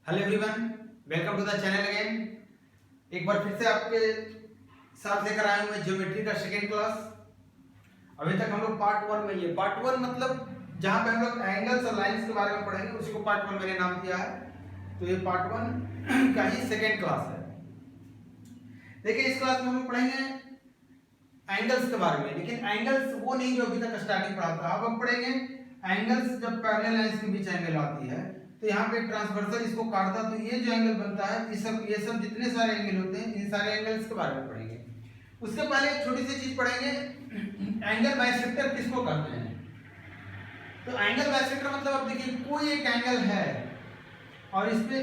Hello everyone, welcome to the channel again. एक बार फिर से आपके साथ लेकर आया हूं मैं ज्योमेट्री का सेकेंड क्लास। अभी तक हम लोग पार्ट वन में ये पार्ट वन मतलब जहां पे हम लोग एंगल्स और लाइंस के बारे में पढ़ेंगे उसी को पार्ट वन मैंने नाम दिया है। तो ये पार्ट वन का ही सेकेंड क्लास है। देखिए, इस क्लास में हम लोग पढ़ेंगे एंगल्स के बारे में, लेकिन एंगल्स वो नहीं जो अभी तक स्टार्टिंग पढ़ा था। अब हम पढ़ेंगे एंगल्स जब पैरेलल लाइंस के बीच एंगल आती है तो यहाँ पे ट्रांसवर्सल इसको काटता तो ये जो एंगल बनता है, ये सब जितने सारे एंगल होते हैं इन सारे एंगल्स के बारे में पढ़ेंगे। उसके पहले एक छोटी सी चीज पढ़ेंगे, एंगल बाइसेक्टर किसको कहते हैं। तो एंगल बाइसेक्टर मतलब अब देखिए कोई एक एंगल है और इस पे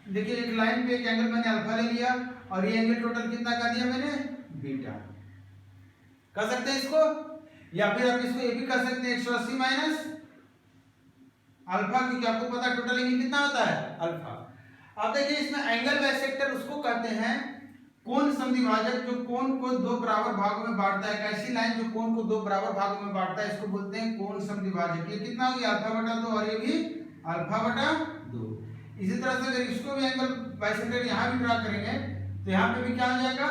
देखिए एक लाइन पे एक एंगल मैंने अल्फा ले लिया और ये एंगल टोटल कितना कर दिया मैंने, बीटा। कह सकते हैं इसको, या फिर आप इसको ये भी कह सकते हैं 180 माइनस अल्फा, क्योंकि आपको पता है टोटल एंगल कितना होता है, अल्फा। अब देखिए इसमें एंगल बाइसेक्टर उसको कहते हैं कोण समद्विभाजक जो कोण को दो बराबर भागों में बांटता है। एक ऐसी लाइन जो कोण को दो बराबर भागों में बांटता है इसको बोलते हैं कोण समद्विभाजक। ये कितना हो गया, अल्फा बटा 2 और ये भी अल्फा बटा 2। इसी तरह से अगर इसको भी एंगल बाइसेक्टर यहाँ भी ड्रा करेंगे तो यहाँ पे भी क्या हो जाएगा,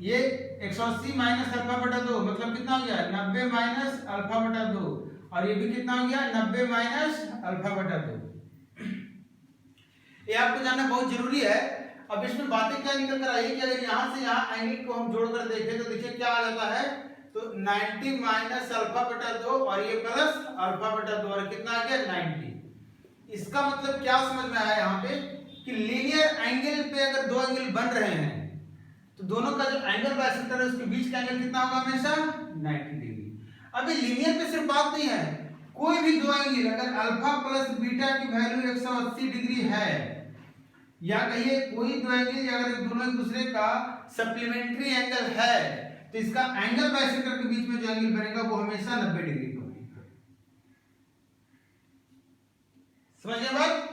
ये 180 माइनस अल्फा बटा 2 मतलब कितना हो गया, 90 माइनस अल्फा बटा 2 और ये भी कितना हो गया, 90 माइनस अल्फा बटा 2। ये आपको जानना बहुत जरूरी है। अब इसमें बातें क्या निकल कर आई कि अगर यहाँ से यहाँ एंगल को हम जोड़कर देखें तो देखिए क्या आ जाता है, तो 90 माइनस अल्फा बटा 2 और ये प्लस अल्फा बटा 2 और कितना आ गया, 90। इसका मतलब क्या समझ में आया यहाँ पे कि लीनियर एंगल पे अगर दो एंगल बन रहे हैं तो दोनों का जो एंगल बाइसेक्टर है उसके बीच का एंगल कितना होगा, हमेशा 90 डिग्री। अभी लीनियर पे सिर्फ बात नहीं है, कोई भी दो एंगल अगर अल्फा प्लस बीटा की वैल्यू 180 डिग्री है, या कहिए कोई दो एंगल अगर दोनों एक दूसरे का सप्लीमेंट्री एंगल है तो इसका एंगल बाइसेक्टर के बीच में जो एंगल बनेगा वो हमेशा 90 डिग्री का बनेगा। समझिए बात।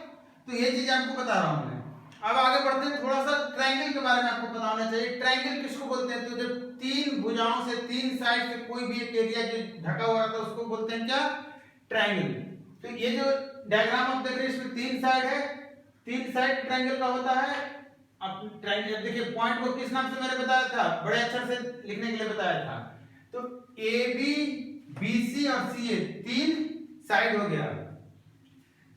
तो ये चीज आपको बता रहा हूं मैं। अब आगे बढ़ते हैं, थोड़ा सा ट्रायंगल के बारे में आपको पता होना चाहिए। ट्रायंगल किसको बोलते हैं, तो जब तीन भुजाओं से तीन साइड से कोई भी एक एरिया जो ढका हुआ रहता है उसको बोलते हैं क्या, ट्रायंगल। तो ये जो डायग्राम आप देख रहे हैं इसमें तीन साइड है, तीन साइड ट्रायंगल का होता है। अब ट्रायंगल देखिए पॉइंट को किस नाम से मैंने बताया था, बड़े अक्षर से लिखने के लिए बताया था। तो ए बी बी सी और सी ए तीन साइड हो गया।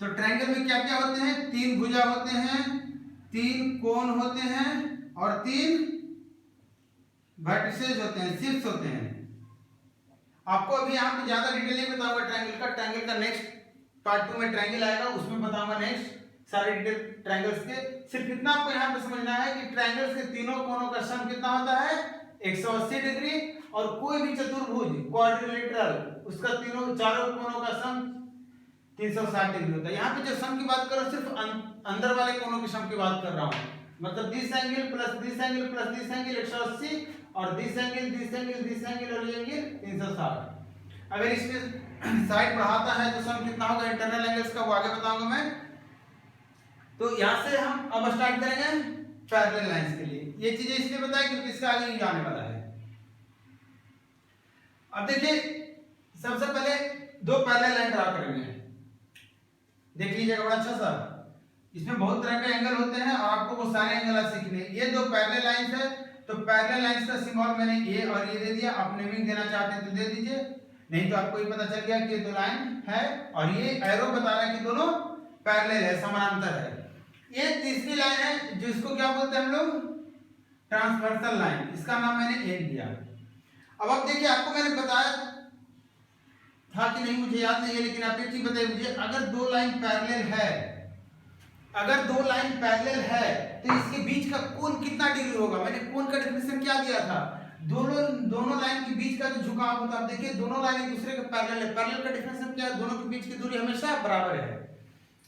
तो ट्रायंगल में क्या क्या होते हैं, तीन भुजा होते हैं, तीन कोण होते हैं और तीन वर्टिसेस होते हैं, शीर्ष होते हैं। आपको अभी यहाँ पे ज्यादा डिटेल नहीं बताऊंगा ट्रायंगल का। ट्रायंगल का नेक्स्ट पार्ट 2 में ट्रायंगल आएगा, उसमें बताऊंगा नेक्स्ट सारे डिटेल ट्रायंगल्स के। सिर्फ इतना आपको यहाँ पे समझना है कि ट्रायंगल्स के तीनों कोणों का सम कितना होता है, 180 डिग्री। और कोई भी चतुर्भुज क्वाड्रिलेटरल उसका तीनों चारों कोणों का सम 360 डिग्री होता है। यहाँ पे जो सम की बात कर रहा हूँ सिर्फ अंदर वाले कोणों की सम की बात कर रहा हूँ, मतलब this angle plus this angle plus this angle 180 और this angle this angle this angle और ये एंगल 360। अगर इसमें साइड बढ़ाता है तो सम कितना होगा इंटरनल एंगल्स का, वो आगे बताऊंगा मैं। तो यहाँ से हम अब स्टार्ट करेंगे पैरेलल लाइंस के लिए। ये चीजें इसलिए बताया क्योंकि इसका आगे ही आने वाला है। अब देखिए सबसे पहले दो पैरेलल लाइन ड्रा करेंगे, देख लीजिएगा बड़ा अच्छा सा। इसमें बहुत तरह के एंगल होते हैं और आपको वो सारे एंगल आज सीखने हैं। ये दो पैरेलल लाइंस है, तो पैरेलल लाइंस का सिंबल मैंने ये और ये दे दिया। आप नेमिंग देना चाहते हैं तो दे दीजिए, नहीं तो आपको ये पता चल गया कि दो लाइन है और ये एरो बता रहा है कि दोनों पैरेलल है, समानांतर है। ये तीसरी लाइन है जिसको क्या बोलते हैं हम लोग, ट्रांसवर्सल लाइन। इसका नाम मैंने एक दिया। अब आप देखिए, आपको मैंने बताया था कि नहीं मुझे याद नहीं है, लेकिन आप एक चीज बताइए मुझे, अगर दो लाइन पैरेलल है, अगर दो लाइन पैरेलल है तो इसके बीच का कोण कितना डिग्री होगा। मैंने कोण का डेफिनेशन क्या दिया था, दोनों लाइन के बीच का जो झुकाव होता है। देखिए दोनों लाइन एक दूसरे के पैरेलल है, पैरेलल का डेफिनेशन क्या है, दोनों के बीच की दूरी हमेशा बराबर है।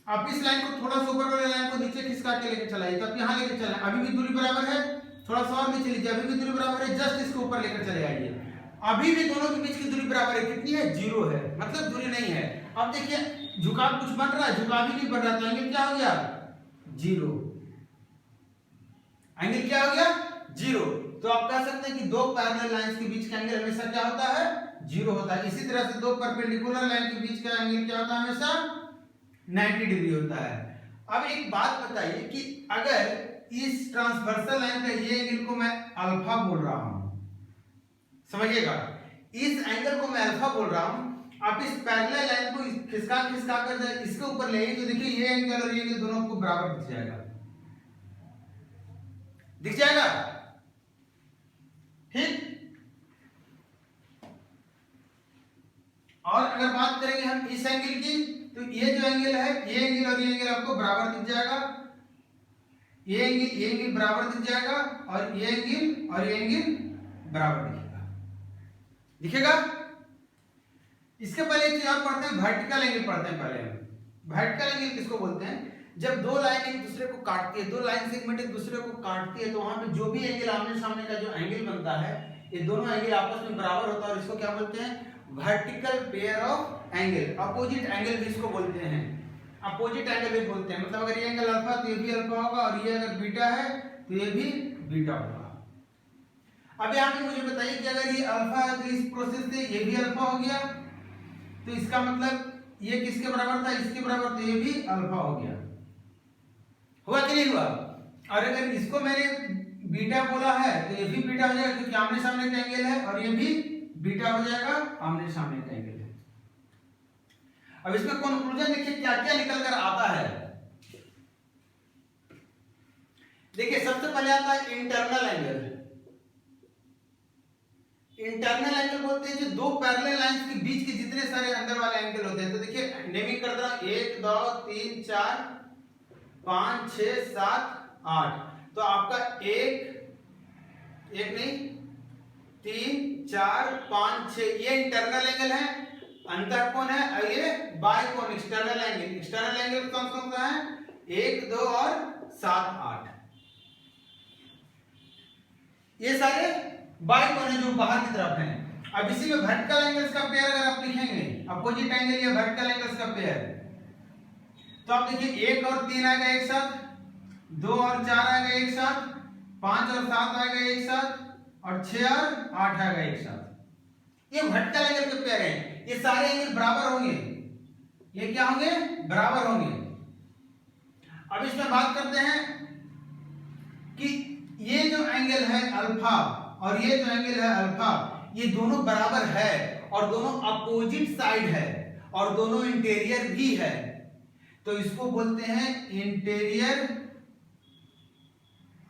आप इस लाइन को थोड़ा सा ऊपर वाले लाइन को नीचे खिसका के लेकर चलाइए, तो आप यहाँ लेकर चलें, अभी भी दूरी बराबर है। थोड़ा सा और नीचे लीजिए, अभी भी दूरी बराबर है। जस्ट इसको ऊपर लेकर चले आइए, अभी भी दोनों के बीच की दूरी बराबर है। कितनी है, 0 है, मतलब दूरी नहीं है। अब देखिए झुकाव कुछ बन रहा है, झुकाव ही नहीं बन रहा, तो एंगल क्या हो गया, 0। एंगल क्या हो गया, 0। तो आप कह सकते हैं कि दो पैरेलल लाइंस के बीच का एंगल हमेशा क्या होता है, 0 होता है। इसी तरह से दो परपेंडिकुलर लाइन के बीच का एंगल क्या होता है, हमेशा 90 डिग्री होता है। अब एक बात बताइए कि अगर इस ट्रांसवर्सल लाइन का ये एंगल को मैं अल्फा बोल रहा हूं, समझिएगा, इस एंगल को मैं अल्फा बोल रहा हूं, आप इस पैरेलल लाइन को खिसका खिसका कर इसके ऊपर ले तो देखिए ये एंगल और ये एंगल दोनों को बराबर दिख जाएगा, दिख जाएगा, ठीक। और अगर बात करेंगे हम इस एंगल की, तो ये जो एंगल है, ये एंगल और ये एंगल आपको बराबर दिख जाएगा, ये एंगल बराबर दिख जाएगा, और ये एंगल बराबर दिखेगा, दिखेगा। इसके पहले एक चीज और पढ़ते हैं, वर्टिकल एंगल पढ़ते हैं पहले हम। वर्टिकल एंगल किसको बोलते हैं? जब दो लाइन एक दूसरे को काटती है, दो लाइन सेगमेंट एक दूसरे को काटती है, तो वहां पे जो भी एंगल आमने सामने का जो एंगल बनता है, ये दोनों एंगल आपस में बराबर होता है, और इसको क्या बोलते हैं? Vertical pair of angle, opposite angle भी इसको बोलते हैं, अपोजिट एंगल भी बोलते हैं। मतलब अगर ये एंगल अल्फा तो ये भी अल्फा होगा, और ये अगर बीटा है तो ये भी बीटा होगा। अब यहाँ पे मुझे बताइए कि अगर ये अल्फा है तो इस प्रोसेस से ये भी अल्फा हो गया, तो इसका मतलब ये किसके बराबर था? इसके बराबर, तो ये भी अल्फा हो गया, हुआ कि नहीं हुआ? और अगर इसको मैंने बीटा बोला है तो ये भी बीटा हो जाएगा, क्योंकि आमने सामने का एंगल है, और ये भी बीटा हो जाएगा, आमने सामने का एंगल है। अब इसमें कंक्लूजन देखिए क्या क्या निकल कर आता है। देखिए सबसे पहले आता है इंटरनल एंगल। इंटरनल एंगल बोलते हैं जो दो पैरेलल लाइंस के बीच के जितने सारे अंदर वाले एंगल होते हैं। तो देखिए नेमिंग कर दो, 1 2 3 4 5 6 7 8। तो आपका 1 नहीं 3 4 5 6 ये इंटरनल एंगल है, अंतर कोण है, और ये बाय कोण एक्सटर्नल एंगल। एक्सटर्नल एंगल कौन कौन सा है? 1 2 और 7 8, ये सारे बाय कोण है जो बाहर की तरफ हैं। अब इसी में वर्टिकल एंगल्स का पेयर अगर आप लिखेंगे, अपोजिट एंगल या वर्टिकल एंगल्स का पेयर, तो आप देखिए 1 और 3 आएगा एक साथ, 2 और 4 आएगा एक साथ, 5 और 7 आएगा एक साथ, और 6 और 8 आएगा एक साथ। ये वर्टिकल एंगल के पेयर हैं, ये सारे एंगल बराबर होंगे, ये क्या होंगे? बराबर होंगे। अब इसमें बात करते हैं कि ये जो एंगल है अल्फा और ये जो एंगल है अल्फा, ये दोनों बराबर है, और दोनों अपोजिट साइड है, और दोनों इंटीरियर भी है। तो इसको बोलते हैं इंटीरियर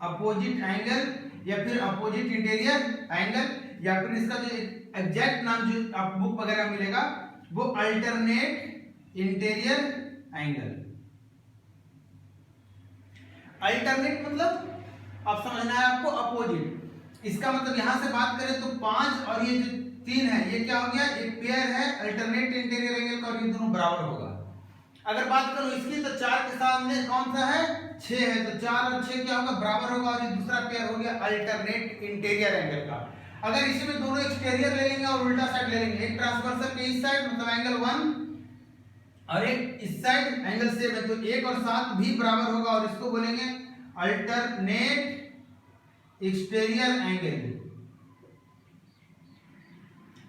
अपोजिट एंगल, या फिर अपोजिट इंटीरियर एंगल, या फिर इसका जो एग्जैक्ट नाम जो आप बुक वगैरह मिलेगा वो अल्टरनेट इंटीरियर एंगल। अल्टरनेट मतलब अब समझना है आपको अपोजिट। इसका मतलब यहां से बात करें तो 5 और ये जो 3 है, ये क्या हो गया? एक पेयर है अल्टरनेट इंटीरियर एंगल का, और ये दोनों बराबर होगा। अगर बात करूं इसकी तो 4 के सामने कौन सा है? 6 है, तो 4 और 6 क्या होगा? बराबर होगा, और ये दूसरा पेयर हो गया अल्टरनेट इंटीरियर एंगल का। अगर इसी में दोनों एक्सटीरियर ले लेंगे और उल्टा साइड ले लेंगे, एक ट्रांसवर्सल के इस साइड मतलब एंगल 1, और एक इस साइड एंगल 7, तो 1 और 7 भी बराबर होगा, और इसको बोलेंगे अल्टरनेट एक्सटीरियर एंगल।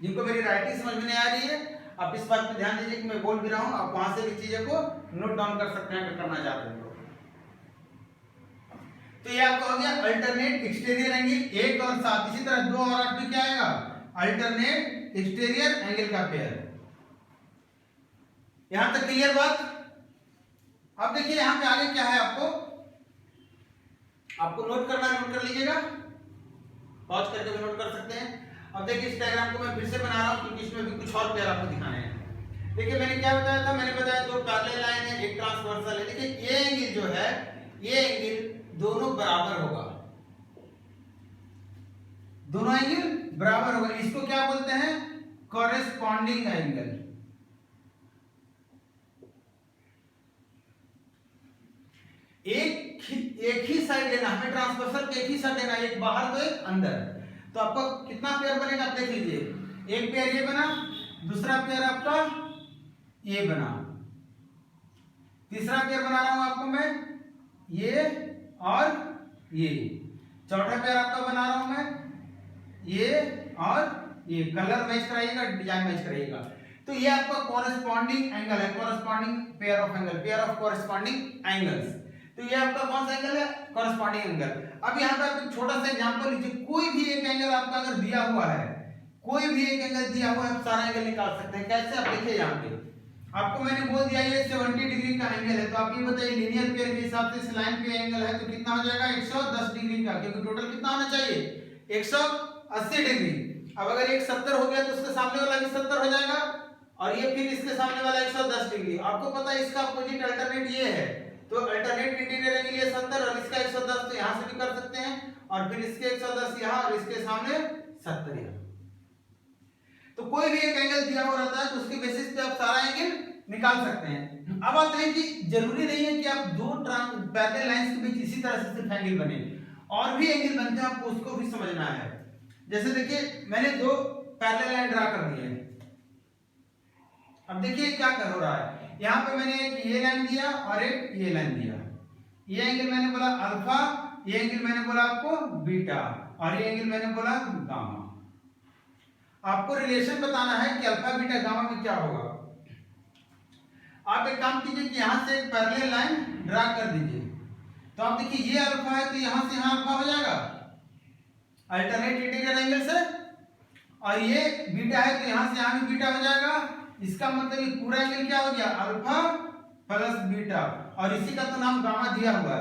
जिनको मेरी राइटिंग समझ में नहीं आ रही है, आप इस बात पे ध्यान दीजिए कि मैं बोल भी रहा हूं, आप वहां से भी चीजों को नोट डाउन कर सकते हैं अगर करना चाहते हैं तो। ये आपका हो गया अल्टरनेट एक्सटीरियर एंगल 1 और 7। इसी तरह 2 और 8 में क्या आएगा? अल्टरनेट एक्सटीरियर एंगल का पेयर। यहां तक क्लियर बात? अब देखिए यहां पे आगे क्या है, आपको नोट करना है, नोट कर लीजिएगा, पॉज करके भी नोट कर सकते हैं। अब देखिए इस डायग्राम को मैं फिर से बना रहा हूं, क्योंकि इसमें भी कुछ और पेयर आपको दिखाने हैं। देखिए मैंने क्या बताया था? मैंने बताया दो पैरेलल लाइन है, एक ट्रांसवर्सल है। देखिए ये एंगल जो है, ये एंगल दोनों बराबर होगा, दोनों एंगल बराबर होगा। इसको क्या बोलते हैं? Corresponding angle. एक ही साइड लेना, हमें ट्रांसवर्सल के एक ही साइड लेना, एक बाहर तो एक अंदर। तो आपका कितना पेयर बनेगा आप देख लीजिए, एक पेयर ये बना, दूसरा पेयर आपका ये बना, तीसरा पेयर बना रहा हूं आपको मैं ये और ये, चौथा पेयर आपका बना रहा हूं मैं ये और ये। कलर मैच कराइएगा, डिजाइन मैच कराइएगा। तो ये आपका कॉरेस्पॉन्डिंग एंगल है, corresponding pair of angle, pair of corresponding angles. तो ये आपका कौन सा एंगल है? Corresponding angle. अब यहाँ पे आप एक छोटा सा एग्जांपल लीजिए, कोई भी एक एंगल आपका अगर दिया हुआ है, कोई भी एक एंगल दिया हुआ है, आप सारा एंगल निकाल सकते हैं। कैसे? आप देखिए यहाँ पे आपको मैंने बोल दिया ये 70 डिग्री का एंगल है, तो आप ये बताइए लीनियर पेयर के हिसाब से इस लाइन पे एंगल है तो कितना हो जाएगा? 110 डिग्री का, क्योंकि टोटल कितना होना चाहिए? 180 डिग्री। अब अगर एक 70 हो गया तो उसके सामने वाला भी 70 हो जाएगा, और ये फिर इसके सामने वाला 110 डिग्री। आपको पता है इसका अपोजिट अल्टरनेट ये है, तो अल्टरनेट इंटीरियर एंगल ये 70 और इसका 110, तो यहां से भी कर सकते हैं, और फिर इसके 110 यहां और इसके सामने 70 यहां। तो कोई भी एक एंगल दिया हुआ रहता है तो उसके बेसिस पे आप सारा एंगल निकाल सकते हैं। अब आते हैं कि जरूरी नहीं है कि आप दो पैरेलल लाइंस के बीच इसी तरह से सिर्फ एंगल बने, और भी एंगल बनते हैं, आपको उसको भी समझना है। जैसे देखिए मैंने दो पैरेलल लाइन ड्रा कर दी है। अब देखिए क्या कर हो रहा है, यहाँ पे मैंने एक ये लाइन दिया और एक ये लाइन दिया। ये एंगल मैंने बोला अल्फा, ये एंगल मैंने बोला आपको बीटा, और ये एंगल मैंने बोला गामा। आपको रिलेशन बताना है कि अल्फा बीटा गामा में क्या होगा। आप एक काम कीजिए कि यहां से एक पैरेलल लाइन ड्रा कर दीजिए। तो आप देखिए ये अल्फा है तो यहां से यहां अल्फा हो जाएगा अल्टरनेट इंटीरियर एंगल से, और ये बीटा है तो यहां से यहां भी बीटा हो जाएगा। इसका मतलब ये पूरा एंगल क्या हो गया? अल्फा प्लस बीटा, और इसी का तो नाम गामा दिया हुआ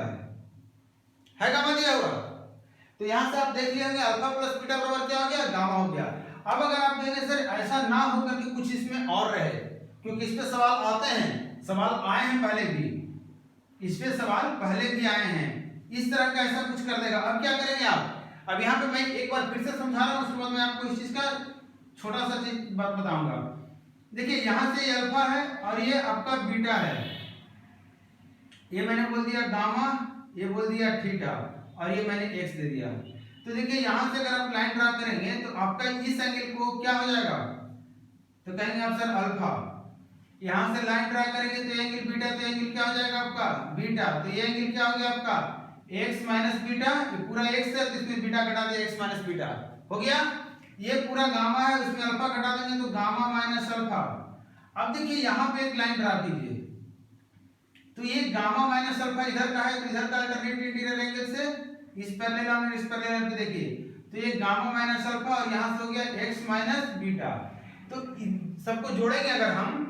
है गामा दिया हुआ। तो यहां से आप देख लिया अल्फा प्लस बीटा बराबर क्या हो गया? गामा हो गया। अब अगर आप देखें सर ऐसा ना हो करके कुछ इसमें और रहे, क्योंकि इस पे सवाल आते हैं, सवाल आए हैं पहले भी, इस पे सवाल पहले भी आए हैं, इस तरह का ऐसा कुछ कर देगा। अब क्या करेंगे आप? अब यहाँ पे मैं एक बार फिर से समझा रहा हूँ, उसके बाद मैं आपको इस चीज का छोटा सा चीज बात बताऊंगा। देखिए यहाँ से ये अल्फा है और ये आपका बीटा है, ये मैंने बोल दिया गामा, ये बोल दिया थीटा, और ये मैंने एक्स दे दिया। तो देखिए यहाँ से अगर आप लाइन ड्रा करेंगे तो आपका इस एंगल को क्या हो जाएगा? तो कहेंगे आप सर अल्फा। यहाँ से लाइन ड्रा करेंगे तो एंगल बीटा, तो एंगल क्या हो जाएगा आपका? बीटा। तो ये एंगल क्या हो गया आपका? x माइनस बीटा, ये पूरा x है तो इसमें बीटा घटा दिया, x माइनस बीटा हो गया। ये पूरा गामा है, उसमें अल्फा घटा देंगे तो गामा माइनस अल्फा। अब देखिए यहाँ पे एक लाइन ड्रा कीजिए, तो ये गामा माइनस अल्फा इधर का है तो इधर का अल्टरनेट इंटीरियर एंगल से इस पैरेलल और इस पैरेलल पे देखिए, तो ये गामा माइनस अल्फा और यहाँ से हो गया x माइनस बीटा। तो सबको जोड़ेंगे अगर हम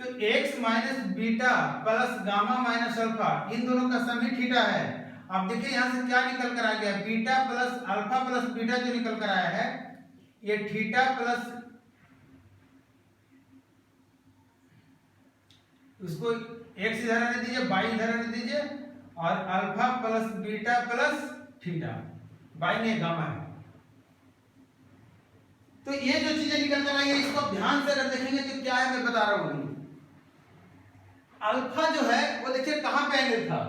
तो x minus beta plus gamma minus alpha, इन दोनों का सम ही थीटा है। अब देखिए यहाँ से क्या निकल कर आ गया? Beta plus alpha plus beta जो निकल कर आया है ये थीटा प्लस, उसको x इधर आने दीजिए, y इधर आने दीजिए, और alpha plus beta plus theta, y में गामा है। तो ये जो चीजें निकल कर आई है इसको ध्यान से अगर देखेंगे तो क्या है मैं बता रहा हूं। अल्फा जो है वो देखिए कहां पे एंगल था,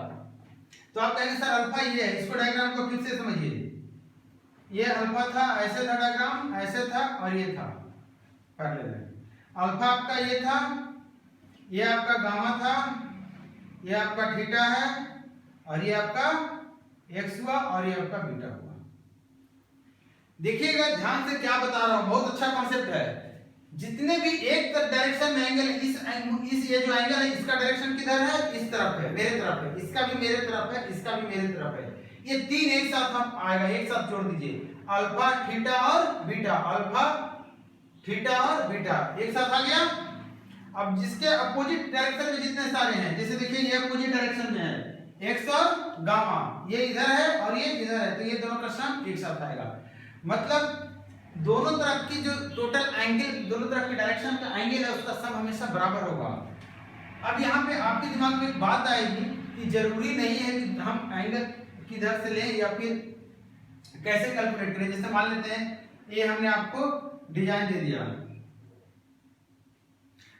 तो आप कहेंगे सर अल्फा ये है, इसको डायग्राम को फिर से समझिए। ये अल्फा था, ऐसे था डायग्राम, ऐसे था और ये था पैरेलल। अल्फा आपका ये था, ये आपका गामा था, ये आपका थीटा है, और ये आपका एक्स हुआ, और ये आपका बीटा हुआ। देखिएगा ध्यान से क्या बता रहा हूं, बहुत अच्छा कॉन्सेप्ट है। जितने भी एक डायरेक्शन में एंगल, इस ये जो एंगल है इसका डायरेक्शन किधर है? इस तरफ है, मेरे तरफ है, इसका भी मेरे तरफ है, इसका भी मेरे तरफ है। ये तीन एक साथ हम आएगा, एक साथ जोड़ दीजिए, अल्फा थीटा और बीटा, अल्फा थीटा और बीटा एक साथ आ गया। अब जिसके अपोजिट डायरेक्शन में जितने सारे हैं, जैसे देखिए ये अपोजिट डायरेक्शन में है एक्स और गामा, ये इधर है और ये इधर है, तो ये दोनों का सम एक साथ आएगा। मतलब दोनों तरफ की जो टोटल एंगल, दोनों तरफ की डायरेक्शन का एंगल है उसका सम हमेशा बराबर होगा। अब यहाँ पे आपके दिमाग में एक बात आएगी कि जरूरी नहीं है कि हम एंगल किधर से लें या फिर कैसे कैलकुलेट करें। जैसे मान लेते हैं ये हमने आपको डिजाइन दे दिया,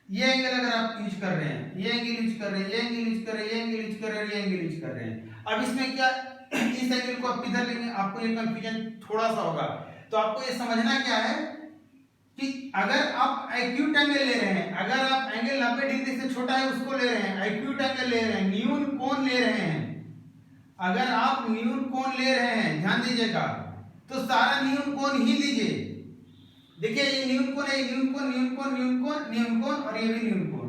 ये एंगल अगर आप यूज कर रहे हैं, ये एंगल यूज कर रहे हैं, ये एंगल यूज कर रहे हैं, ये एंगल यूज कर रहे हैं, ये एंगल यूज कर रहे हैं। अब इसमें क्या इस एंगल को आप किधर लेंगे, आपको ये कंफ्यूजन थोड़ा सा होगा। तो आपको ये समझना क्या है कि अगर आप एक्यूट एंगल ले रहे हैं, अगर आप एंगल 90 डिग्री से छोटा है उसको ले रहे हैं, एक्यूट एंगल ले रहे हैं, न्यून कोण ले रहे हैं, अगर आप न्यून कोण ले रहे हैं ध्यान दीजिएगा तो सारा न्यून कोण ही लीजिए। देखिए ये न्यून कोण है, न्यून कोण, न्यून कोण, न्यून कोण, न्यून कोण और ये भी न्यून कोण।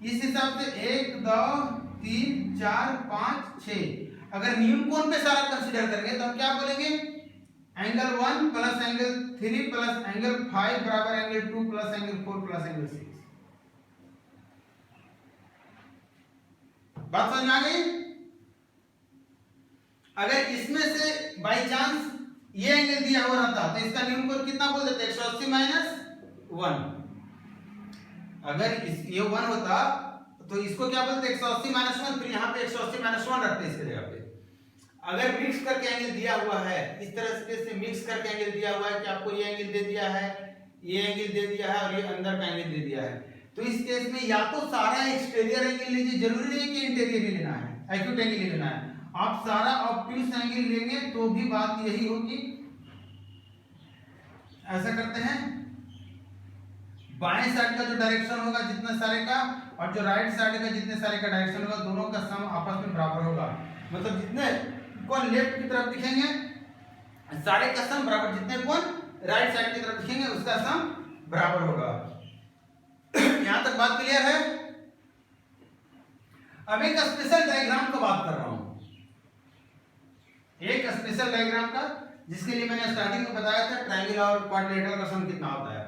इस हिसाब से 1 2 3 4 5 6 अगर न्यून कोण पे सारा कंसीडर करेंगे तो हम क्या बोलेंगे, angle 1 plus angle 3 plus angle 5 बराबर angle 2 plus angle 4 plus angle 6। बात समझ में आ गई? अगर इसमें से बाय चांस ये एंगल दिया हुआ रहता तो इसका न्यून कोण कितना बोल देते, 180 माइनस 1। अगर ये 1 होता तो इसको क्या बोलते, 180 माइनस 1, फिर यहाँ पे 180 माइनस 1 रखते इसके जगह पे। अगर मिक्स करके एंगल दिया हुआ है, इस तरह से मिक्स करके एंगल दिया हुआ है कि आपको ये एंगल दे दिया है, ये एंगल दे दिया है और ये अंदर का एंगल दे दिया है, तो इस केस में या तो सारा एक्सटीरियर एंगल लीजिए, जरूरी नहीं है कि इंटीरियर ही लेना है, एक्यूट एंगल ही लेना है। आप सारा ऑब्ट्यूस एंगल लेंगे तो भी बात यही होगी। ऐसा करते हैं, बाएं साइड का जो डायरेक्शन होगा जितने सारे का और जो राइट साइड का जितने सारे का डायरेक्शन होगा, दोनों का सम आपस में बराबर होगा। मतलब जितने कोण लेफ्ट की तरफ दिखेंगे सारे का सम बराबर, जितने कोण राइट साइड की तरफ दिखेंगे उसका सम बराबर होगा। यहां तक बात क्लियर है? अब एक स्पेशल डायग्राम का बात कर रहा हूं, एक स्पेशल डायग्राम का, जिसके लिए मैंने स्टार्टिंग में बताया था ट्रायंगल और क्वाड्रिलेटरल का सम कितना होता है।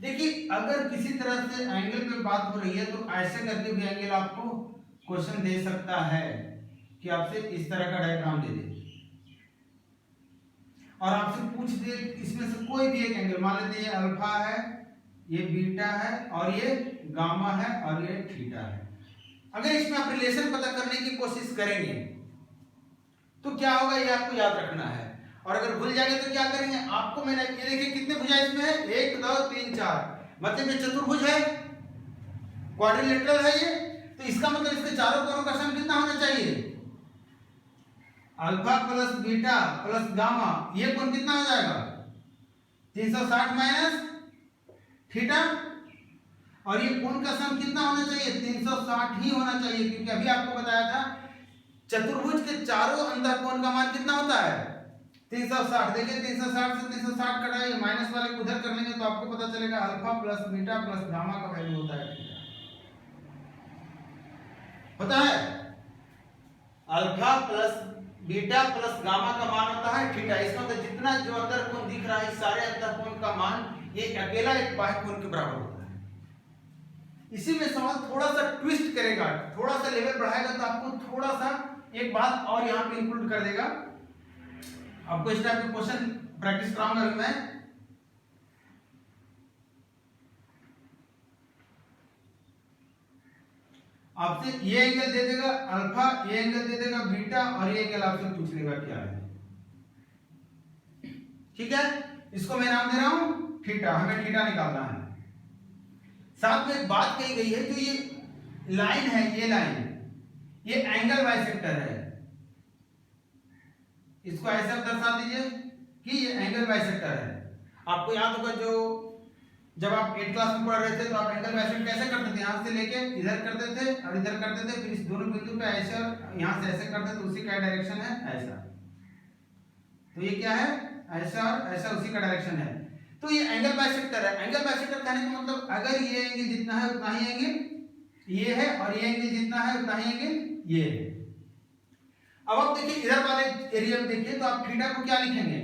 देखिए अगर किसी तरह से एंगल पे बात हो रही है तो ऐसे करके भी एंगल आपको क्वेश्चन दे सकता है कि आपसे इस तरह का डायग्राम दे दे और आपसे पूछ दे इसमें से कोई भी एक एंगल, मान लेते हैं ये अल्फा है, ये बीटा है और ये गामा है और ये थीटा है। अगर इसमें आप रिलेशन पता करने की कोशिश करेंगे तो क्या होगा ये आपको याद रखना है, और अगर भूल जाएंगे तो क्या करेंगे, आपको मैंने ये देखिए कितने भुजा इसमें है, 1 2 3 4, मतलब ये चतुर्भुज है, क्वाड्रिलेटरल है ये, तो इसका मतलब इसके चारों कोणों का सम कितना होना चाहिए, alpha plus beta plus gamma, ये कोण कितना हो जाएगा 360 माइनस थीटा, और ये कोण का सम कितना होना चाहिए 360 ही होना चाहिए, क्योंकि अभी आपको बताया था चतुर्भुज के चारों अंतःकोण का मान कितना होता है 360। देखिए 360 से 360 कटाइए, माइनस वाले को उधर कर लेंगे तो आपको पता चलेगा alpha plus beta plus gamma का वैल्यू होता है थीटा, होता है alpha plus beta plus gamma का मान होता है थीटा। इसका मतलब जितना जो अंतर कोण दिख रहा है सारे अंतर कोण का मान ये अकेला एक बाह्य कोण के बराबर होता है। इसी में सवाल थोड़ा सा ट्विस्ट करेगा, थोड़ा सा लेवल बढ़ाएगा तो आपको थोड़ा सा एक बात और यहाँ पे इंक्लूड कर देगा। आपको इस टाइप के क्वेश्चन प्रैक्टिस कराऊंगा अभी मैं। आपसे ये एंगल दे देगा अल्फा, ये एंगल दे देगा बीटा और ये एंगल आपसे पूछ लेगा क्या है, ठीक है। इसको मैं नाम दे रहा हूं थीटा, हमें थीटा निकालना है। साथ में एक बात कही गई है, जो ये लाइन है, ये लाइन ये एंगल बाइसेक्टर है, इसको ऐसे आप दर्शा दीजिए कि ये एंगल बाइसेक्टर है। आपको याद होगा जो जब आप 8th क्लास में पढ़ रहे थे तो आप एंगल बाइसेक्ट कैसे करते थे, यहां से लेके इधर करते थे और इधर करते थे, फिर इस दोनों बिंदु पे ऐसे और यहां से ऐसे करते थे, उसी का डायरेक्शन है ऐसा। तो ये क्या है, ऐसा और ऐसा उसी का डायरेक्शन है, तो ये एंगल बाइसेक्टर है। एंगल बाइसेक्टर कहने का मतलब अगर ये एंगल जितना है उतना ही एंगल ये है और ये एंगल जितना है उतना ही एंगल ये है। अब आप देखिए इधर वाले एरिया में देखिए तो आप थीटा को क्या लिखेंगे,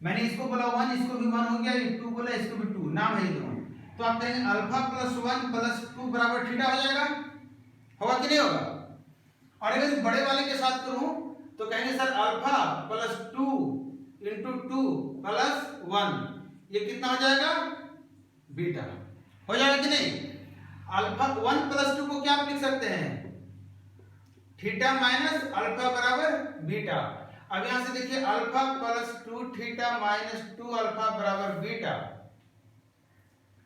मैंने इसको बोला 1, इसको भी 1 हो गया, ये 2 बोला, इसको भी 2, नाम है ये दोनों, तो आप कहेंगे अल्फा प्लस 1 प्लस 2 बराबर थीटा हो जाएगा, होगा कि नहीं होगा। और अगर इस बड़े वाले के साथ करूं तो कहेंगे sir alpha plus 2 into 2 plus 1, ये कितना हो जाएगा बीटा, हो जाएगा कि नहीं। अल्फा 1 प्लस 2 को क्या आप लिख सकते हैं थीटा माइनस अल्फा बराबर बीटा। अब यहां से देखिए alpha plus 2 theta minus 2 alpha बराबर बीटा,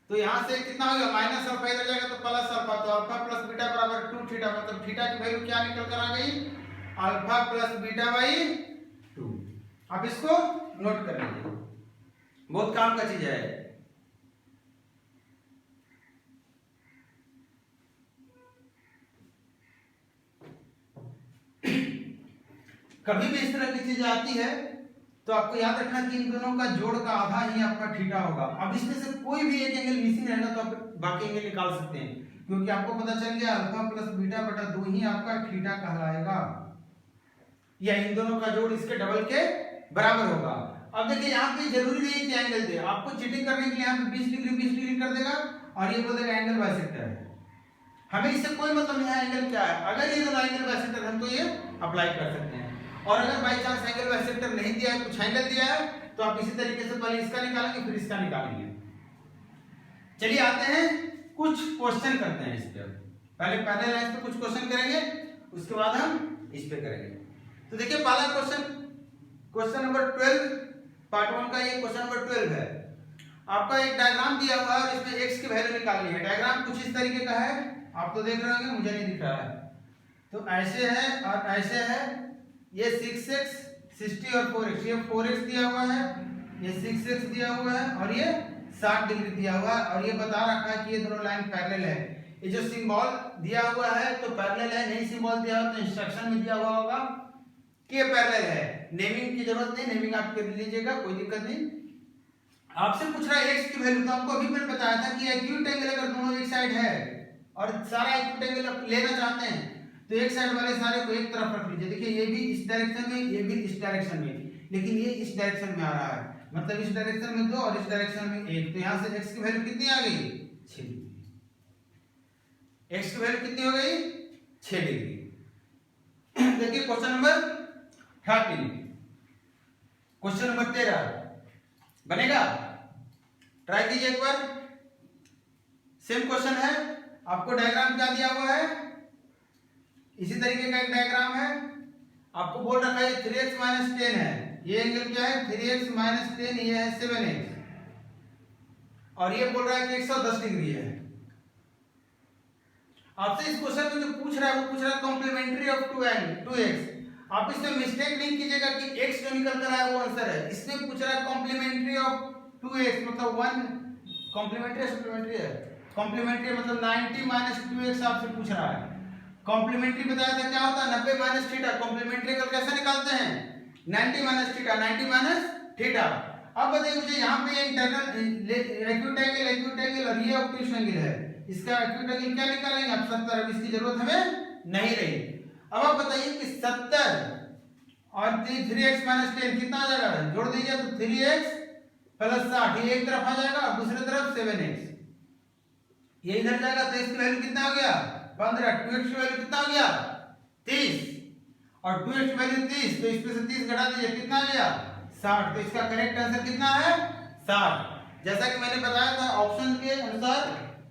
तो यहां से कितना हो गया माइनस अल्फा इधर जाएगा तो प्लस अल्फा, तो अल्फा प्लस बीटा बराबर 2 थीटा, मतलब थीटा की वैल्यू क्या निकल कर आ गई अल्फा प्लस बीटा बाई 2। आप इसको नोट कर लीजिए, बहुत काम का चीज है। कभी भी इस तरह की चीज आती है तो आपको याद रखना कि इन दोनों का जोड़ का आधा ही आपका थीटा होगा। अब इसमें से कोई भी एक एंगल मिसिंग रहेगा तो आप बाकी एंगल निकाल सकते हैं, क्योंकि आपको पता चल गया अल्फा प्लस बीटा बटा 2 ही आपका थीटा कहलाएगा, या इन दोनों का जोड़ इसके डबल के बराबर होगा। अब देखिए यहाँ पे जरूरी नहीं है कि एंगल दे, आपको चीटिंग करने के लिए यहाँ पे 20 डिग्री कर देगा और ये बोल देगा एंगल बाइसेक्टर है। हमें इससे कोई मतलब नहीं है एंगल क्या है। अगर ये दोनों एंगल बाइसेक्टर हम तो ये अप्लाई कर सकते हैं, और अगर बाई चांस एंगल बाइसेक्टर नहीं दिया है, कुछ एंगल दिया है, तो आप इसी तरीके से पहले इसका निकालेंगे फिर इसका निकालेंगे। चलिए आते हैं कुछ क्वेश्चन करते हैं इस पे। पहले पहले लाइन पे कुछ क्वेश्चन करेंगे, उसके बाद हम इस पे करेंगे। तो देखिए पहला क्वेश्चन नंबर 12 पार्ट 1 का ये क्वेश्चन नंबर 12 है। आपका एक डायग्राम दिया हुआ है और इसमें x की वैल्यू निकालनी है। डायग्राम कुछ इस तरीके का है, आप तो देख रहे होंगे, मुझे नहीं दिख रहा है। तो ऐसे है और ऐसे है, ये 6x 60 और 4x, ये 4x दिया हुआ है, ये 6x दिया हुआ है और ये 60 डिग्री दिया हुआ है, और ये बता रखा है कि ये दोनों लाइन पैरेलल है। ये जो सिंबल दिया हुआ है तो पैरेलल है, नहीं सिंबल दिया हुआ तो इंस्ट्रक्शन में दिया हुआ होगा कि ये पैरेलल है। नेमिंग की जरूरत नहीं, नेमिंग आप कर लीजिएगा, कोई दिक्कत नहीं। आपसे पूछ रहा है x की वैल्यू, तो आपको अभी मैंने बताया था कि एक्यूट एंगल अगर दोनों एक साइड है और सारा एक्यूट एंगल आप लेना चाहते हैं तो एक साइड वाले सारे को एक तरफ रख लीजिए। देखिए ये भी इस डायरेक्शन में, ये भी इस डायरेक्शन में, लेकिन ये इस डायरेक्शन में आ रहा है, मतलब इस डायरेक्शन में 2 और इस डायरेक्शन में 1। तो यहां से x की वैल्यू कितनी आ गई? 6 डिग्री। x की वैल्यू कितनी हो गई? 6 डिग्री। देखिए क्वेश्चन नंबर 13, क्वेश्चन नंबर 13 बनेगा, ट्राई कीजिए एक बार। सेम क्वेश्चन है, आपको डायग्राम क्या दिया हुआ है, इसी तरीके का एक डायग्राम है। आपको बोल रखा है 3x - 10 है, ये एंगल क्या है 3x - 10, ये है 7x, और ये बोल रहा है कि 110 डिग्री है। आपसे इस क्वेश्चन में जो पूछ रहा है वो पूछ रहा है कॉम्प्लीमेंट्री ऑफ 2x। आप इसमें मिस्टेक नहीं कीजिएगा कि x जो निकल कर आया वो आंसर है। इसमें पूछ रहा है कॉम्प्लीमेंट्री ऑफ 2x, मतलब 1 कॉम्प्लीमेंट्री सप्लीमेंट्री है, कॉम्प्लीमेंट्री मतलब 90 - 2x आपसे पूछ रहा है। कॉम्प्लीमेंट्री बताया था क्या होता है 90 - थीटा। कॉम्प्लीमेंट्री का कैसे निकालते हैं 90 - थीटा, 90 - थीटा। अब बताइए मुझे यहाँ पे इंटरनल एक्यूट एंगल और ये ऑब्ट्यूस एंगल है, इसका एक्यूट एंगल क्या निकालेंगे आप 70। अब इसकी जरूरत हमें नहीं रही। अब आप बताइए कि 70 और 3x - 10 कितना आ जाएगा, जोड़ दीजिए तो 3x + 60, ये एक तरफ आ जाएगा और दूसरी तरफ 7x, ये इधर जाएगा तो इसकी वैल्यू कितना हो गया 15। 2x की वैल्यू कितना हो गया 30, और 2x की वैल्यू 30, तो इसमें से 30 घटा दीजिए, कितना आ गया 60। तो इसका करेक्ट आंसर कितना है 60। जैसा कि मैंने बताया था ऑप्शन के अनुसार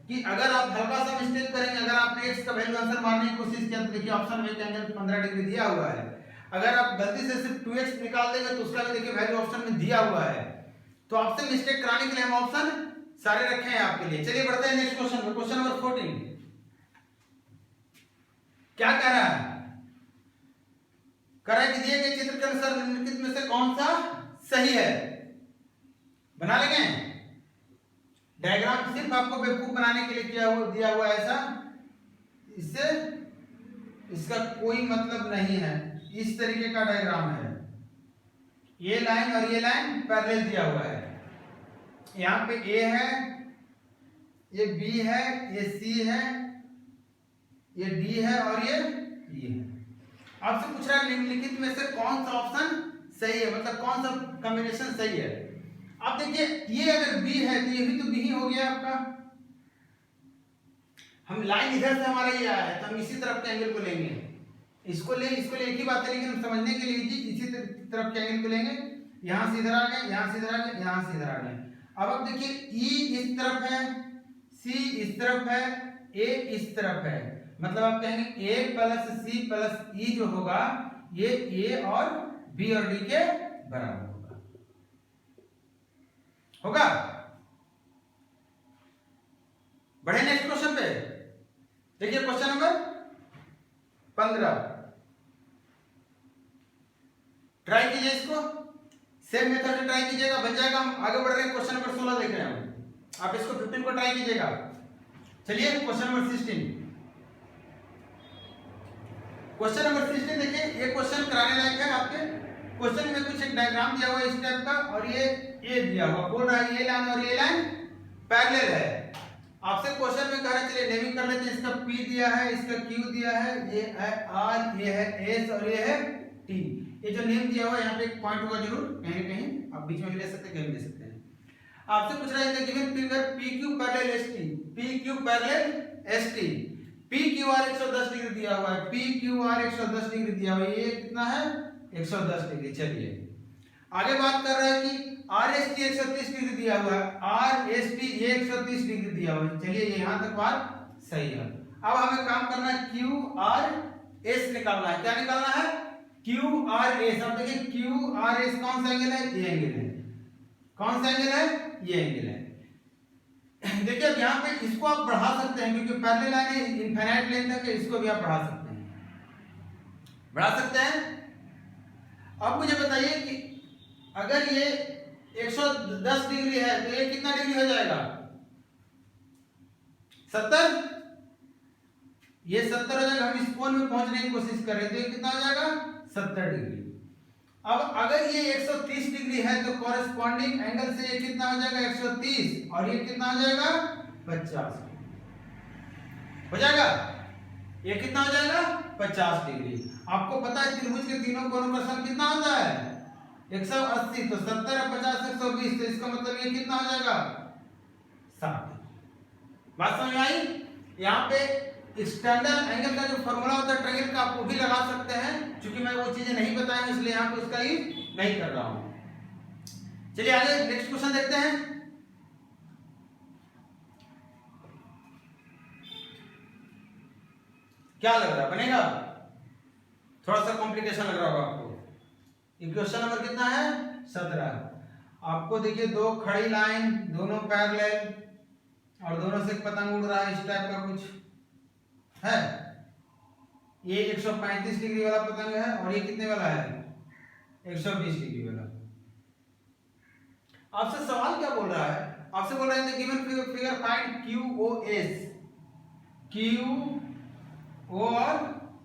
कि अगर आप हल्का सा मिस्टेक करेंगे, अगर आपने x का वैल्यू आंसर मारने की कोशिश किया तो देखिए ऑप्शन में एंगल 15 डिग्री दिया हुआ है। अगर आप गलती से सिर्फ 2x निकाल देंगे तो उसका भी देखिए वैल्यू ऑप्शन में दिया हुआ है। तो आपसे मिस्टेक कराने के लिए हम ऑप्शन सारे रखे हैं आपके लिए। चलिए बढ़ते हैं नेक्स्ट क्वेश्चन पे। क्वेश्चन नंबर 14 क्या कह रहा है, कह रहा है कि दिए गए चित्र के अनुसार निम्नलिखित में से कौन सा सही है। बना लेंगे डायग्राम, सिर्फ आपको बेवकूफ बनाने के लिए दिया हुआ ऐसा, इससे इसका कोई मतलब नहीं है। इस तरीके का डायग्राम है, ये लाइन और ये लाइन पैरेलल दिया हुआ है। यहाँ पे A है, ये B है, ये C है, ये D है और ये E है। आपसे पूछ रहा है निम्नलिखित में से कौन सा ऑप्शन सही है, मतलब कौन सा कॉम्बिनेशन सही है। अब देखिए ये अगर B है तो ये भी तो B ही हो गया आपका। हम लाइन इधर से हमारा ये आया है तो हम इसी तरफ के एंगल को लेंगे, इसको ले एक ही बात है, लेकिन हम समझने के लिए इसी तरफ के एंगल को लेंगे। यहां से इधर आ गए, यहां से इधर आ गए, यहां से इधर आ गए। अब देखिए E इस तरफ है, C इस तरफ है, A इस तरफ है, मतलब आप कहेंगे A + C + E जो होगा ये A और B और D के बराबर होगा। बढ़े नेक्स्ट क्वेश्चन पे। देखिए क्वेश्चन नंबर 15, ट्राई कीजिए इसको, सेम मेथड से ट्राई कीजिएगा, बन जाएगा। हम आगे बढ़ रहे हैं, क्वेश्चन नंबर 16 देख रहे हैं हम। आप इसको 15 को ट्राई कीजिएगा। चलिए क्वेश्चन नंबर 16। क्वेश्चन नंबर 16 देखिए, ये क्वेश्चन कराने लायक है आपके क्वेश्चन में कुछ एक डायग्राम दिया हुआ है इस टाइप का, और ये दिया हुआ बोल रहा है ये लाइन और ये लाइन पैरेलल है। आपसे क्वेश्चन में कह रहा है, चलिए नेमिंग कर लेते हैं। इसका P दिया है, इसका Q दिया है, ये है R, ये है S और ये है T। ये जो नेम दिया हुआ है यहाँ पे एक पॉइंट होगा जरूर कहीं ना कहीं, आप बीच में भी ले सकते हैं, कहीं भी ले सकते हैं। आपसे पूछ रहा है given figure PQ parallel ST, PQ parallel ST, PQR 110 degree दिया हुआ है, PQR 110 डिग्री दिया हुआ है, ये कितना है 110 डिग्री। चलिए आगे बात कर रहा है कि RST 130 डिग्री दिया हुआ है, RST ये 130 डिग्री दिया हुआ है। चलिए यहां तक बात सही है। अब हमें काम करना है QRS निकालना है। क्या निकालना है? QRS। अब देखिए QRS कौन सा एंगल है? ये एंगल है। कौन सा एंगल है? ये एंगल है। देखिए अब यहाँ पे इसको आप बढ़ा सकते हैं क्योंकि पैरेलल लाइन है, इनफिनिट लेंथ तक है, इसको भी आप बढ़ा सकते हैं, बढ़ा सकते हैं। अब मुझे बताइए कि अगर ये 110 डिग्री है तो ये कितना डिग्री हो जाएगा? 70। ये 70 हो जाएगा। हम इस कोण में पहुंचने की कोशिश कर रहे थे, कितना हो जाएगा? 70 डिग्री। अब अगर ये 130 डिग्री है तो कॉरेस्पॉन्डिंग एंगल से ये कितना हो जाएगा? 130, और ये कितना हो जाएगा? 50 हो जाएगा। ये कितना हो जाएगा? 50 डिग्री। आपको पता है त्रिभुज के तीनों कोणों का सम कितना होता है? 180। तो 70 और 50 120, तो इसका मतलब ये कितना हो जाएगा? 60। बात समझ में आई? यहाँ पे एक्सटर्नल एंगल का जो फॉर्मूला होता है ट्रायंगल का, आप वो भी लगा सकते हैं। क्योंकि मैं वो चीजें नहीं बताया इसलिए यहाँ पे उसका यूज नहीं कर रहा हूं। चलिए आगे नेक्स्ट क्वेश्चन देखते हैं। क्या लग रहा है, बनेगा? थोड़ा सा कॉम्प्लिकेशन लग रहा होगा आपको। क्वेश्चन नंबर कितना है? 17। आपको देखिए दो खड़ी लाइन, दोनों पैरेलल, और दोनों से पतंग उड़ रहा है, इस टाइप का कुछ है। ये 135 डिग्री वाला पतंग है और ये कितने वाला है? 120 डिग्री वाला। आपसे सवाल क्या बोल रहा है? आपसे बोल रहा है given figure find QOS। QO और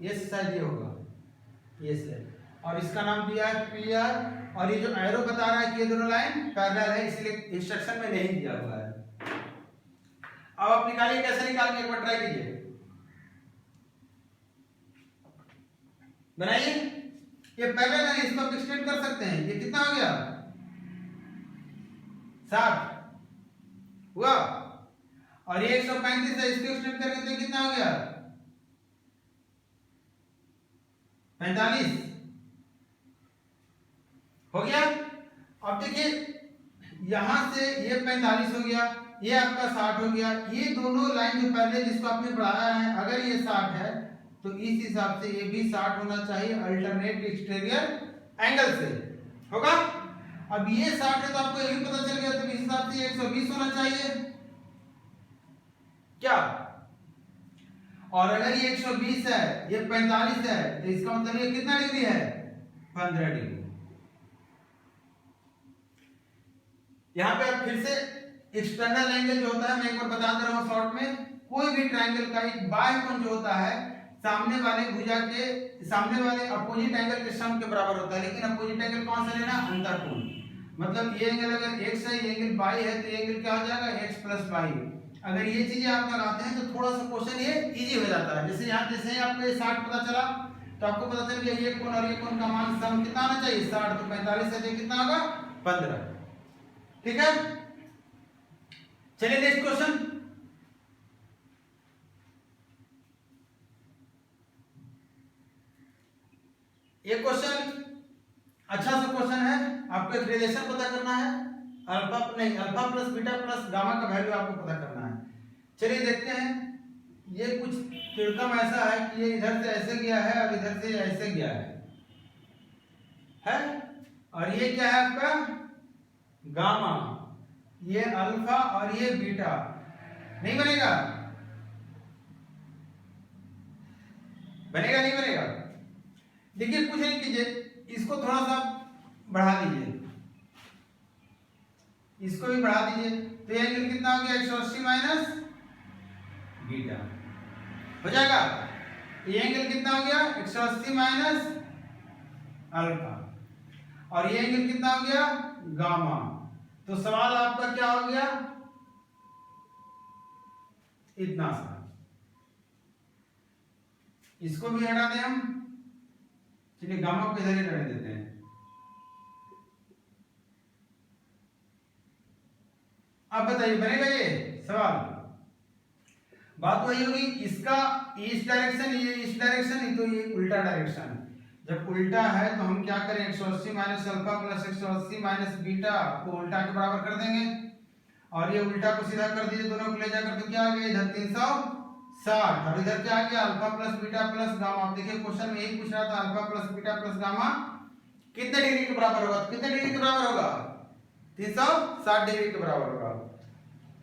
S शायद ये होगा, ये है, और इसका नाम दिया है PR, और ये जो एरो बता रहा है कि ये दोनों लाइन पैरेलल है, इसलिए इंस्ट्रक्शन में नहीं दिया हुआ है। अब आप निकालिए, कैसे निकाल के एक बार ट्राई कीजिए, बनाइए। ये पैरेलल है, इसको आप एक्सटेंड कर सकते हैं। ये कितना हो गया? 60 हुआ, और ये 135 है, इसको एक्सटेंड करके तो कितना हो गया? 45 हो गया। अब देखिए यहां से ये 45 हो गया, ये आपका 60 हो गया। ये दोनों लाइन जो पहले जिसको आपने बढ़ाया है, अगर ये 60 है तो इस हिसाब से ये भी 60 होना चाहिए अल्टरनेट एक्सटीरियर एंगल से, होगा। अब ये 60 है तो आपको ये भी पता चल गया, तो इस हिसाब से 120 होना चाहिए क्या? और अगर ये 120 है, ये 45 है, तो इसका मतलब ये कितना डिग्री है? 15 डिग्री। यहां पे आप फिर से एक्सटर्नल एंगल जो होता है, मैं एक बार बता दे रहा हूं शॉर्ट में, कोई भी ट्रायंगल का एक बाह्य कोण जो होता है सामने वाले भुजा के सामने वाले अपोजिट एंगल के सम के बराबर होता है। लेकिन अपोजिट एंगल कौन सा लेना? अंतर कोण। मतलब ये एंगल अगर x है, ये एंगल y है, तो ये एंगल क्या हो जाएगा? x + y। अगर ये चीजें आप लगाते हैं तो थोड़ा सा क्वेश्चन ये इजी हो जाता है। जैसे यहाँ जैसे ही आपको ये 60 पता चला तो आपको पता चल गया ये कोण और ये कोण का मान सम कितना आना चाहिए? 60। तो 45 से कितना होगा? 15। ठीक है, चलिए नेक्स्ट क्वेश्चन। ये क्वेश्चन अच्छा सा क्वेश्चन है। आपको एक रिलेशन पता करना है, alpha plus beta plus gamma का वैल्यू आपको पता करना है। चलिए देखते हैं। ये कुछ तिरकम ऐसा है कि ये इधर से ऐसे गया है और इधर से ऐसे गया है? और ये क्या है आपका? गामा। ये अल्फा और ये बीटा। नहीं बनेगा? बनेगा नहीं बनेगा? देखिए कुछ नहीं कीजिए, इसको थोड़ा सा बढ़ा दीजिए, इसको भी बढ़ा दीजिए, तो ये एंगल कितना हो गया? 180 माइनस बीटा हो जाएगा। ये एंगल कितना हो गया? 180 माइनस अल्फा। और ये एंगल कितना हो गया, गामा। तो सवाल आपका क्या हो गया, इतना सा। इसको भी हटा दें हम, चलिए गामा को इधर ही रहने देते हैं। अब बताइए बनेगा ये सवाल? बात वही होगी, इसका इस डायरेक्शन, ये इस डायरेक्शन, तो ये उल्टा डायरेक्शन। जब उल्टा है तो हम क्या करें, 180 minus alpha plus 180 minus beta को उल्टा के बराबर कर देंगे, और ये उल्टा को सीधा कर दीजिए, दोनों को ले जाकर तो क्या आ गया इधर 360, और इधर क्या आ गया alpha plus beta plus gamma. आप देखिए क्वेश्चन में यही पूछ रहा था, alpha plus beta plus gamma कितने डिग्री के बराबर होगा, तो कितने डिग्री के बराबर होगा, 360 डिग्री के बराबर होगा।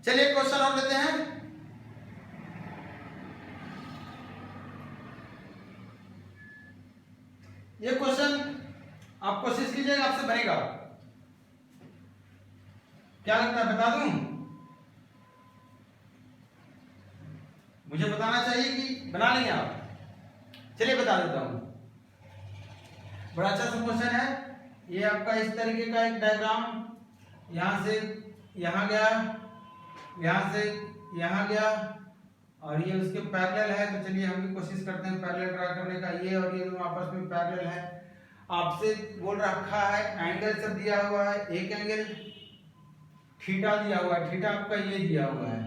चलिए क्वेश्चन और लेते हैं। ये क्वेश्चन आप कोशिश कीजिएगा, आपसे बनेगा। क्या लगता है, बता दूं? मुझे बताना चाहिए कि बना लेंगे आप? चलिए बता देता हूं। बड़ा अच्छा सा क्वेश्चन है ये। आपका इस तरीके का एक डायग्राम, यहां से यहां गया, यहां से यहां गया, और ये उसके पैरेलल है। तो चलिए हम भी कोशिश करते हैं पैरेलल ड्रा करने का। ये और ये दोनों आपस में पैरेलल है। आपसे बोल रखा है एंगल सब दिया हुआ है, एक एंगल थीटा दिया हुआ है, थीटा आपका ये दिया हुआ है।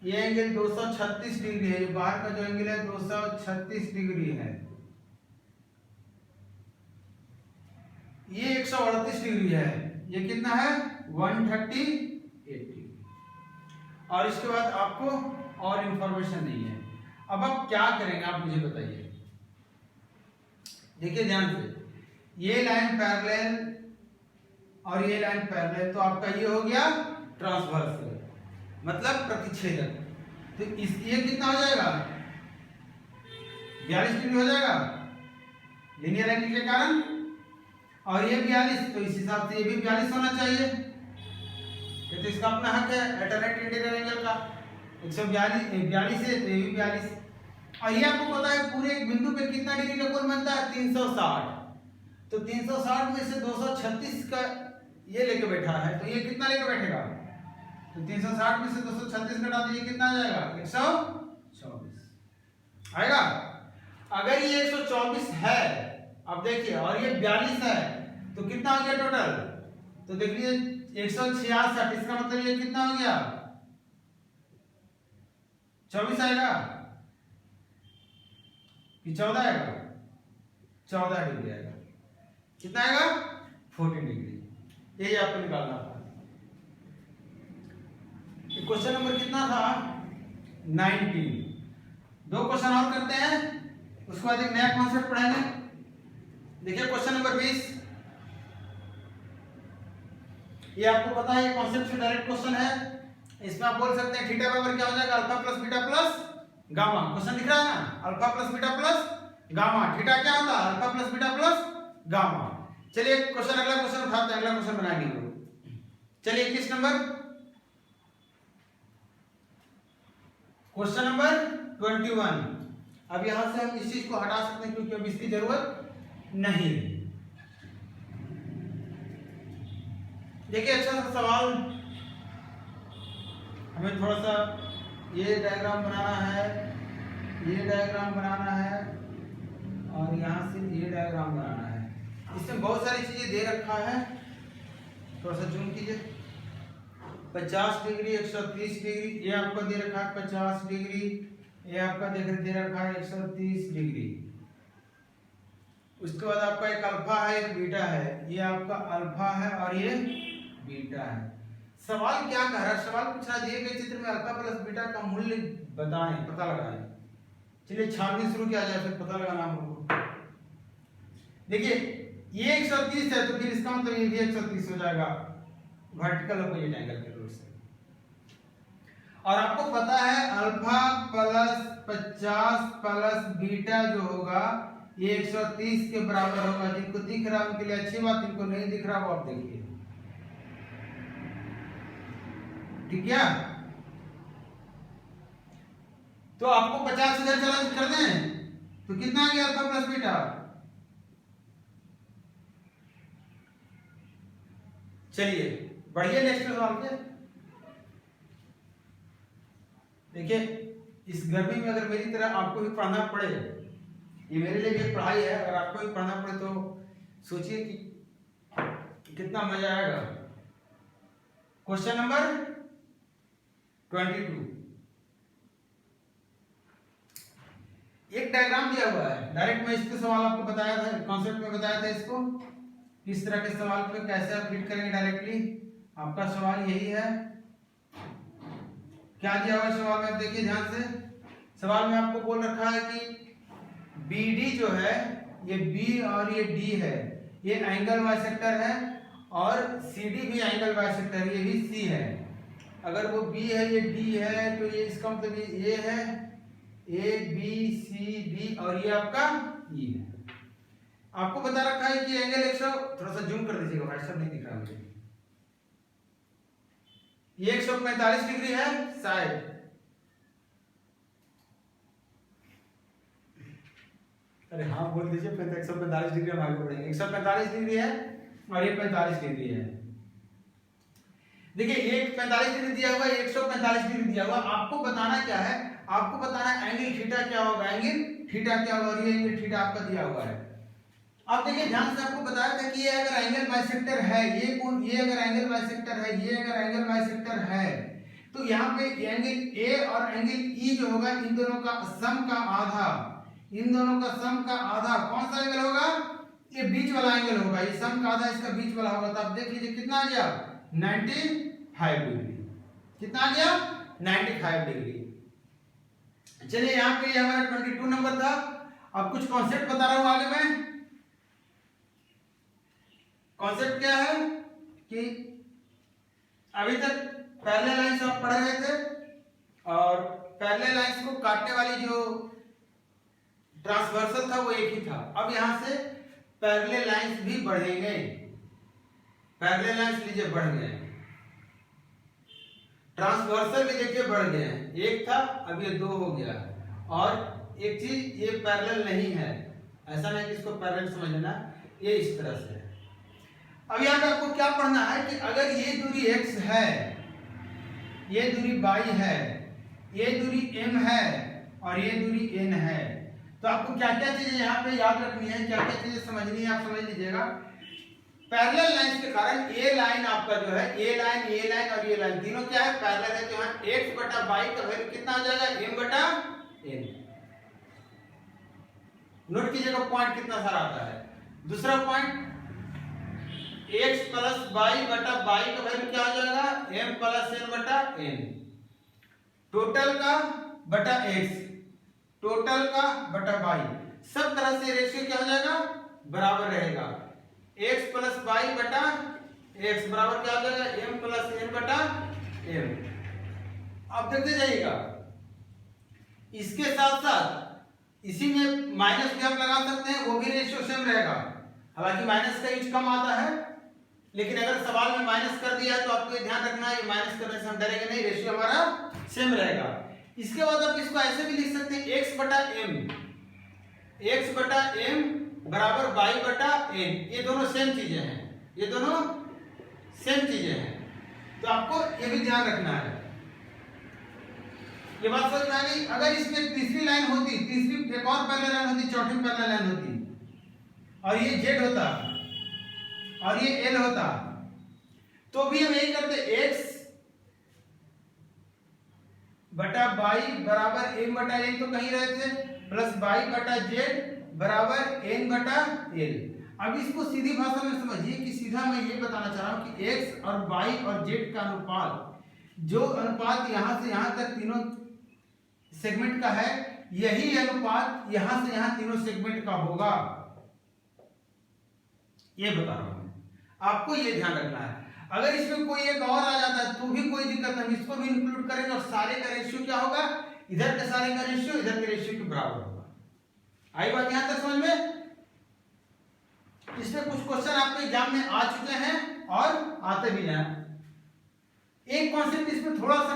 ये एंगल 236 डिग्री है, ये बाहर का जो एंगल है 236 डिग्री है। ये 138 डिग्री है, ये कितना है 138 डिग्री। और इसके बाद आपको और इंफॉर्मेशन नहीं है। अब आप क्या करेंगे, आप मुझे बताइए। देखिए ध्यान से, ये लाइन पैरेलल और ये लाइन पैरेलल, तो आपका ये हो गया ट्रांसवर्सल, मतलब प्रतिच्छेदक। तो इस ये कितना हो जाएगा, 42 डिग्री हो जाएगा लीनियर एंगल के कारण, और ये 42, तो इस हिसाब से ये भी 42 होना चाहिए। ये तो इसका अपना हक है अल्टरनेट इंटीरियर एंगल का, 142 है तो ये भी 42। और ये आपको पता है पूरे एक बिंदु पे कितना डिग्री का कोण बनता है, 360। तो 360 में से 236 का ये लेके बैठा है, तो ये कितना लेके बैठेगा, तो 360 में से 236 घटा दीजिए, कितना आ जाएगा 124 आएगा। अगर ये 124 है, अब देखिए, और ये 42 है, तो कितना हो गया टोटल, तो देखिए 166। इसका मतलब ये कितना हो गया 24 आएगा कि 14 आएगा, 14 डिग्री आएगा। कितना आएगा 14 डिग्री। यही आपको निकालना था। क्वेश्चन नंबर कितना था 19। दो क्वेश्चन और करते हैं, उसके बाद एक नया कॉन्सेप्ट पढ़ाएंगे। देखिए क्वेश्चन नंबर 20, ये आपको पता है कॉन्सेप्ट से डायरेक्ट क्वेश्चन है। इसमें आप बोल सकते हैं थीटा बराबर क्या हो जाएगा, alpha plus beta plus gamma. Question दिख रहा है ना, alpha plus beta plus gamma. Theta क्या होता है, alpha plus beta plus gamma. चलिए क्वेश्चन, अगला क्वेश्चन उठाते हैं, अगला क्वेश्चन बनाएंगे हम लोग। चलिए 21 नंबर, क्वेश्चन नंबर 21। अब यहां से हम इस चीज को हटा सकते हैं क्योंकि अब इसकी जरूरत नहीं है। देखिए अच्छा सा सवाल, हमें थोड़ा सा ये डायग्राम बनाना है, ये डायग्राम बनाना है, और यहां से ये डायग्राम बनाना है। इसमें बहुत सारी चीजें दे रखा है, थोड़ा सा जूम कीजिए। 50 डिग्री, 130 डिग्री, ये आपको दे रखा है 50 डिग्री, ये आपका दे रखा है 130 डिग्री। उसके बाद आपका एक अल्फा है, एक बीटा है। ये आपका अल्फा है और ये बीटा है। सवाल क्या कह रहा है, सवाल पूछ रहा है दिए गए चित्र में अल्फा प्लस बीटा का मूल्य बताएं, पता लगाएं। चलिए छानबीन शुरू किया जाए, फिर पता लगाना हम लोग को। देखिए ये 130 है, तो फिर इसका मतलब ये भी 130 हो जाएगा वर्टिकल अपोजिट एंगल के रूप से। और आपको पता है अल्फा प्लस 50 प्लस बीटा जो होगा ये 130 के बराबर होगा। जिनको दिख रहा है उनके लिए अच्छी बात, जिनको नहीं दिख रहा वो आप देखिए, ठीक है। तो आपको 50 इधर चला कर दें तो कितना आ गया अल्फा प्लस बीटा, चलिए बढ़िया, नेक्स्ट सवाल पे। देखिए इस गर्मी में अगर मेरी तरह आपको भी पढ़ना पड़े, ये मेरे लिए भी एक पढ़ाई है, अगर आपको भी पढ़ना पड़े तो सोचिए कि कितना मजा आएगा। क्वेश्चन नंबर 22, एक डायग्राम दिया हुआ है। डायरेक्ट मैं इसके सवाल आपको बताया था, कॉन्सेप्ट में बताया था इसको, किस तरह के सवाल पे कैसे आप फिट करेंगे डायरेक्टली। आपका सवाल यही है, क्या दिया हुआ है सवाल में, आप देखिए ध्यान से। सवाल में आपको बोल रखा है कि BD जो है, ये B और ये D है, ये एंगल बाइसेक्टर है, और CD भी एंगल बाइसेक्टर है, ये भी C है। अगर वो B है, ये D है, तो ये इसका मतलब ये A है, A B C D, और ये आपका E है। आपको बता रखा है कि एंगल 100, थोड़ा सा जूम कर दीजिएगा भाई साहब, नहीं दिख रहा मुझे। ये 145 डिग्री है शायद, अरे हाँ बोल दीजिए, 145 डिग्री हम आगे बढ़ेंगे। 145 डिग्री है और ये 45 डिग्री है। देखिए ये 45 डिग्री दिया हुआ है, 145 डिग्री दिया हुआ। आपको बताना क्या है, आपको बताना है एंगल थीटा क्या होगा, एंगल थीटा क्या होगा, और ये एंगल थीटा आपका दिया हुआ है। अब देखिए ध्यान से, आपको बताया था कि ये अगर एंगल बाइसेक्टर है, ये अगर एंगल बाइसेक्टर है, ये अगर एंगल बाइसेक्टर है, तो यहाँ पे एंगल ए और एंगल ई जो होगा, इन दोनों का सम का आधा, इन दोनों का सम का आधा कौन सा एंगल होगा, ये बीच वाला एंगल होगा। ये सम का आधा इसका बीच वाला होगा। तो आप देख लीजिए कितना आ गया, 95 डिग्री। कितना आ गया, 95 डिग्री। चलिए यहाँ पे हमारा 22 नंबर था। अब कुछ कॉन्सेप्ट बता रहा हूं आगे मैं। कॉन्सेप्ट क्या है कि अभी तक पैरेलल लाइंस आप पढ़ रहे थे, और पैरेलल लाइंस को काटने वाली जो ट्रांसवर्सल था वो एक ही था। अब यहां से पैरेलल लाइंस भी बढ़ेंगे। पैरेलल लाइंस लीजिए बढ़ गए, ट्रांसवर्सल भी देखिए बढ़ गए हैं। एक था अब ये 2 हो गया। और एक चीज, ये पैरेलल नहीं है, ऐसा नहीं कि इसको पैरेलल समझ लेना, ये इस तरह से है। अब यहाँ पे आपको क्या पढ़ना है कि अगर ये दूरी x है, ये दूरी y है, ये दूरी m है, और ये दूरी n है, तो आपको क्या क्या चीजें यहाँ पे याद रखनी है, क्या क्या चीजें समझनी है, आप समझ लीजिएगा। पैरेलल लाइंस के कारण ये लाइन आपका जो है, ये लाइन और ये लाइन तीनों क्या है, पैरेलल है। तो यहाँ x बटा y का वैल्यू कितना आ जाएगा, m बटा n। नोट कीजिएगा पॉइंट कितना सारा आता है। दूसरा पॉइंट, x प्लस y बटा y का वैल्यू क्या आ जाएगा, m प्लस n बटा n। टोटल का बटा x, टोटल का बटा y, सब तरह से रेशियो क्या हो जाएगा, बराबर रहेगा। x प्लस y बटा x बराबर क्या आ जाएगा, m प्लस n बटा m। अब देखते जाइएगा, इसके साथ साथ इसी में माइनस भी आप लगा सकते हैं, वो भी रेशियो सेम रहेगा। हालांकि माइनस का यूज कम आता है, लेकिन अगर सवाल में माइनस कर दिया है तो आपको ध्यान रखना है, माइनस करने से हम डरेंगे नहीं, रेशियो हमारा सेम रहेगा। इसके बाद आप इसको ऐसे भी लिख सकते हैं, x बटा m बराबर y बटा n। ये दोनों सेम चीजें हैं, ये दोनों सेम चीजें हैं, तो आपको ये भी ध्यान रखना है। ये बात समझ में आ गई। अगर इसमें तीसरी लाइन होती, तीसरी एक और पैरेलल लाइन होती, चौथी पैरेलल लाइन होती, और ये z होता और ये l होता, तो भी हम यही करते, x बटा y बराबर m बटा n तो कहीं रहे थे, प्लस y बटा z बराबर n बटा l। अब इसको सीधी भाषा में समझिए कि सीधा मैं ये बताना चाह रहा हूं कि x और y और z का अनुपात, जो अनुपात यहां से यहां तक तीनों सेगमेंट का है, यही अनुपात यहां से यहां तीनों सेगमेंट का होगा, ये बता रहा हूं। आपको ये ध्यान रखना है। अगर इसमें कोई एक और आ जाता है तो भी कोई दिक्कत नहीं, इसको भी इंक्लूड करेंगे, और सारे का रेशियो क्या होगा, इधर के सारे का रेशियो इधर के रेशियो के बराबर होगा। आई बात यहां तक समझ में। इसमें कुछ क्वेश्चन आपके एग्जाम में आ चुके हैं और आते भी हैं। एक कॉन्सेप्ट इसमें थोड़ा सा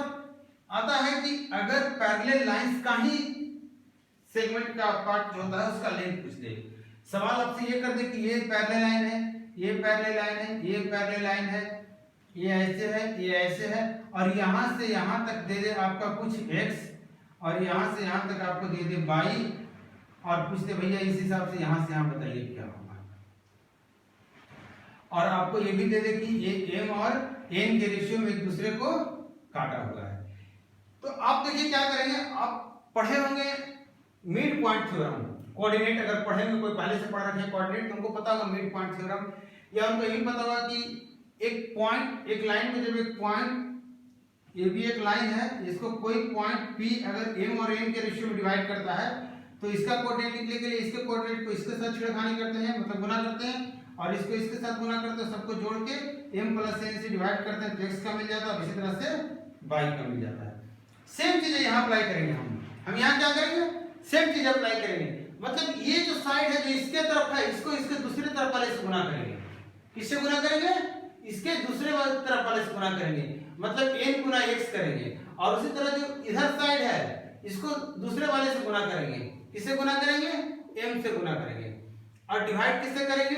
आता है कि अगर पैरेलल लाइंस का ही सेगमेंट का पार्ट जो होता है उसका लेंथ पूछ दे, सवाल आपसे ये कर दे कि ये पैरेलल लाइन है, ये पैरेलल लाइन है, ये पैरेलल लाइन है, ये ऐसे है, ये ऐसे है, और यहाँ से यहाँ तक दे दे आपका कुछ x, और यहाँ से यहाँ तक आपको दे दे y, और पूछ दे भैया इस हिसाब से यहाँ से यहाँ बताइए क्या होगा। और आपको ये भी दे दे कि ये m और n के रेशियो में एक दूसरे को काटा हुआ है। तो आप देखिए क्या करेंगे, आप पढ़े होंगे मिड पॉइंट थ्योरम, कोऑर्डिनेट अगर पढ़ेंगे, कोई पहले से पढ़ रखे हैं कोऑर्डिनेट तो उनको पता होगा मिड पॉइंट थ्योरम, या उनको ये पता होगा कि एक पॉइंट, एक लाइन में जब एक पॉइंट, ये भी एक लाइन है, इसको कोई पॉइंट P अगर m और n के रेशियो में डिवाइड करता है तो इसका कोऑर्डिनेट निकलने के लिए इसके कोऑर्डिनेट को इसके साथ छेड़खानी करते हैं, मतलब गुना करते हैं, और इसको इसके साथ गुना करते हैं, सबको जोड़ के m प्लस n से डिवाइड करते हैं तो x का मिल जाता है, इसी तरह से y का मिल जाता है। सेम चीज यहाँ अप्लाई करेंगे हम यहाँ क्या करेंगे, सेम चीज अप्लाई करेंगे, मतलब ये जो साइड है जो इसके तरफ है, इसको इसके दूसरे तरफ वाले से गुना करेंगे। किससे गुना करेंगे, इसके दूसरे तरफ वाले से गुना करेंगे, मतलब n गुना x करेंगे, और उसी तरह जो इधर साइड है इसको दूसरे वाले से गुना करेंगे। किससे गुना करेंगे, m से गुना करेंगे, और डिवाइड किससे करेंगे,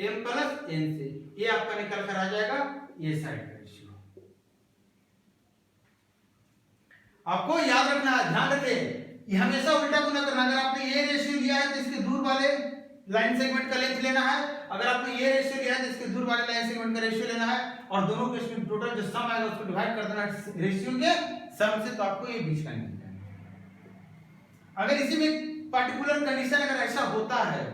m प्लस n से। ये आपका निकल कर आ जाएगा ये साइड का रेशियो। आपको याद रखना है, ध्यान रखें, ये हमेशा उल्टा गुना करना। अगर आपने ये रेशियो लिया है तो इसके दूर वाले लाइन सेगमेंट का लेंथ लेना है, अगर आपने ये रेशियो लिया है तो इसके दूर वाले लाइन सेगमेंट का रेशियो लेना है, और दोनों के इसमें टोटल जो सम आएगा उसको डिवाइड कर देना रेशियो के सम से, तो आपको ये बीच का निकल जाएगा। अगर इसी में पर्टिकुलर कंडीशन अगर ऐसा होता है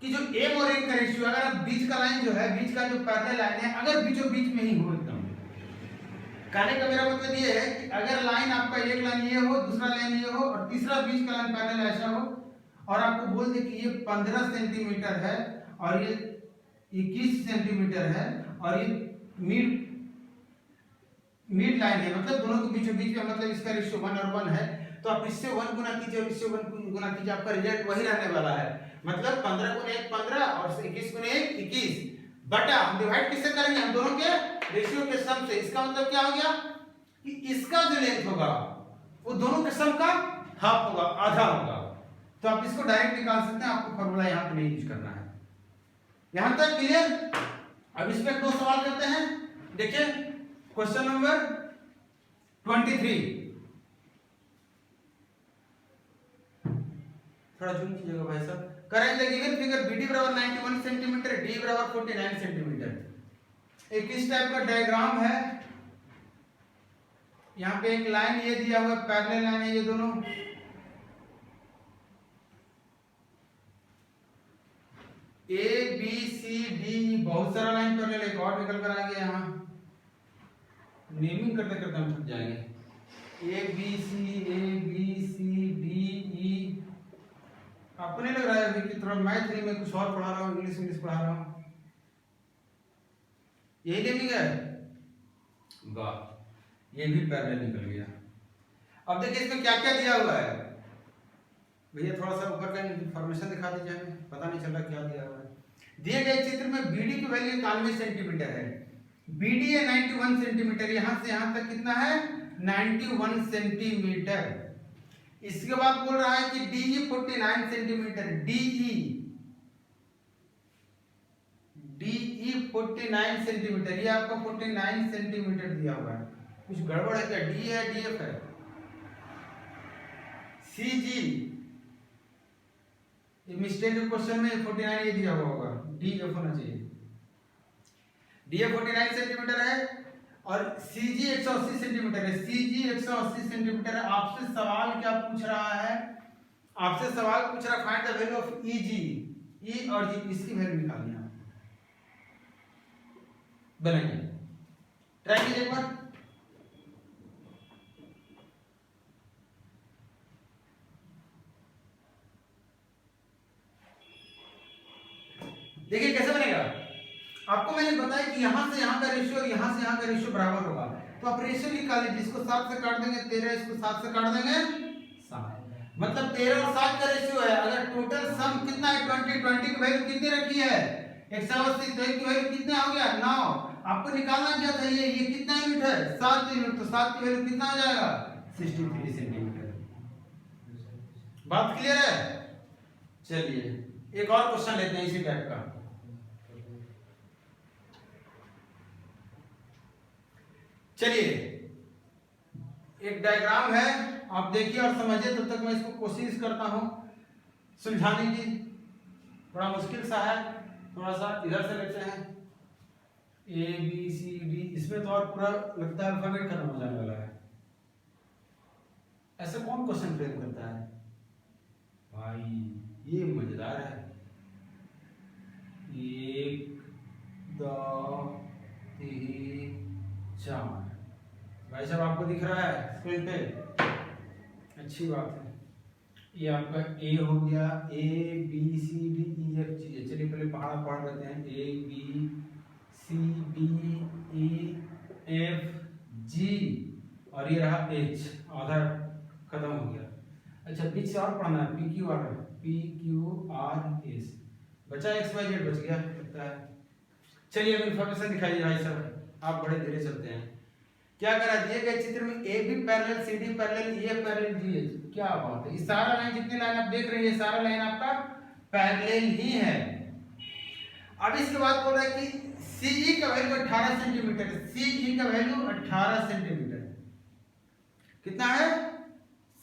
कि जो m और n का रेशियो, अगर आप बीच का लाइन जो है, बीच का जो पैरेलल लाइन है, अगर बीचों बीच में ही हो एकदम, कहने का मेरा मतलब ये है कि अगर लाइन आपका एक लाइन ये हो, दूसरा लाइन ये हो, और तीसरा बीच का लाइन पैरेलल ऐसा हो, और आपको बोल दे कि ये 15 सेंटीमीटर है और ये 21 सेंटीमीटर है, और ये मिड लाइन है, मतलब दोनों के बीचों बीच में, मतलब इसका रेशियो 1 और 1 है, तो आप इससे 1 गुना कीजिए और इससे 1 गुना कीजिए, आपका रिजल्ट वही रहने वाला है। मतलब 15 गुना 1 15 और 21 गुना 1 21, बटा हम डिवाइड किससे करेंगे, हम दोनों के रेशियो के सम से। इसका मतलब क्या हो गया कि इसका जो लेंथ होगा वो दोनों के सम का हाफ होगा, आधा होगा। तो आप इसको डायरेक्ट निकाल सकते हैं, आपको फार्मूला यहाँ पे नहीं यूज करना है। यहां तक क्लियर। अब इस पे दो सवाल करते हैं, देखिए क्वेश्चन नंबर 23, थोड़ा जूम कीजिएगा भाई साहब। Current the given figure BD बराबर 91 सेंटीमीटर, D बराबर 49 सेंटीमीटर। एक इस टाइप का डायग्राम है, यहाँ पे एक लाइन ये दिया हुआ पैरेलल लाइन है, ये दोनों A B C D, बहुत सारा लाइन पैरेलल, एक और निकल कर आएंगे, यहाँ नेमिंग करते करते हम थक जाएंगे। A B C D E, आपको नहीं लग रहा है अभी कि थोड़ा मैथ नहीं, मैं कुछ और पढ़ा रहा हूँ, इंग्लिश पढ़ा रहा हूँ, यही नेमिंग है। वाह, ये भी पैरेलल निकल गया। अब देखिए इसमें क्या क्या दिया हुआ है, भैया थोड़ा सा ऊपर का इंफॉर्मेशन दिखा दीजिए, हमें पता नहीं चल रहा क्या दिया हुआ है। दिए गए चित्र में BD की वैल्यू 91 सेंटीमीटर है, BD है 91 सेंटीमीटर, यहां से यहां तक कितना है 91 सेंटीमीटर। इसके बाद बोल रहा है कि DE 49 सेंटीमीटर, DE 49 सेंटीमीटर, ये आपका 49 सेंटीमीटर दिया हुआ है। कुछ गड़बड़ है क्या, D है DF है। CG, ये मिस्टेक क्वेश्चन में 49 ये दिया हुआ होगा, DF होना चाहिए। DF 49 सेंटीमीटर है और CG 180 सेंटीमीटर है, CG 180 सेंटीमीटर है। आपसे सवाल क्या पूछ रहा है, आपसे सवाल पूछ रहा है find the value of EG, E और G, इसकी वैल्यू निकालनी है। बनाइए, ट्राई कीजिए एक बार। देखिए कैसे बनेगा, आपको मैंने बताया कि यहां से यहां का रेशियो और यहां से यहां का रेशियो बराबर होगा, तो आप रेशियो निकाल लीजिए। इसको 7 से काट देंगे 13, इसको 7 से काट देंगे 7, मतलब 13 और 7 का रेशियो है। अगर टोटल सम कितना है 20 की वैल्यू कितनी रखी है 180, तो की वैल्यू कितना हो गया 9। आपको निकालना क्या था, ये कितना यूनिट है 7 यूनिट, तो 7 की वैल्यू कितना आ जाएगा 63 सेंटीमीटर। बात क्लियर है। चलिए एक और क्वेश्चन लेते हैं इसी टाइप का। चलिए एक डायग्राम है, आप देखिए और समझिए, तब तक मैं इसको कोशिश करता हूं सुलझाने की। बड़ा मुश्किल सा है, थोड़ा सा इधर से लेते हैं ABCD, इसमें तो और पूरा लगता है अल्फाबेट खत्म हो जाने वाला है। ऐसा कौन क्वेश्चन फ्रेम करता है भाई, ये मजेदार है। 1 2 3 4, भाई साहब आपको दिख रहा है स्क्रीन पे? अच्छी बात है। ये आपका A हो गया, ABCDEFG। चलिए पहले पहाड़ पढ़ लेते हैं, ABCDEFG, और ये रहा H, आधा खत्म हो गया। अच्छा बीच से और पढ़ना है, PQRS, बचा XYZ बच गया लगता है। चलिए अब इन्फॉर्मेशन दिखाइए भाई साहब, आप बड़े धीरे चलते हैं। क्या करा, दिए गए चित्र में AB parallel CD parallel EF parallel GH, क्या बात है, ये सारा लाइन, जितनी लाइन आप देख रहे हैं, सारा लाइन आपका पैरेलल ही है। अब इसके बाद बोल रहा है कि CE का वैल्यू 18 सेंटीमीटर, CE का वैल्यू 18 सेंटीमीटर, कितना है?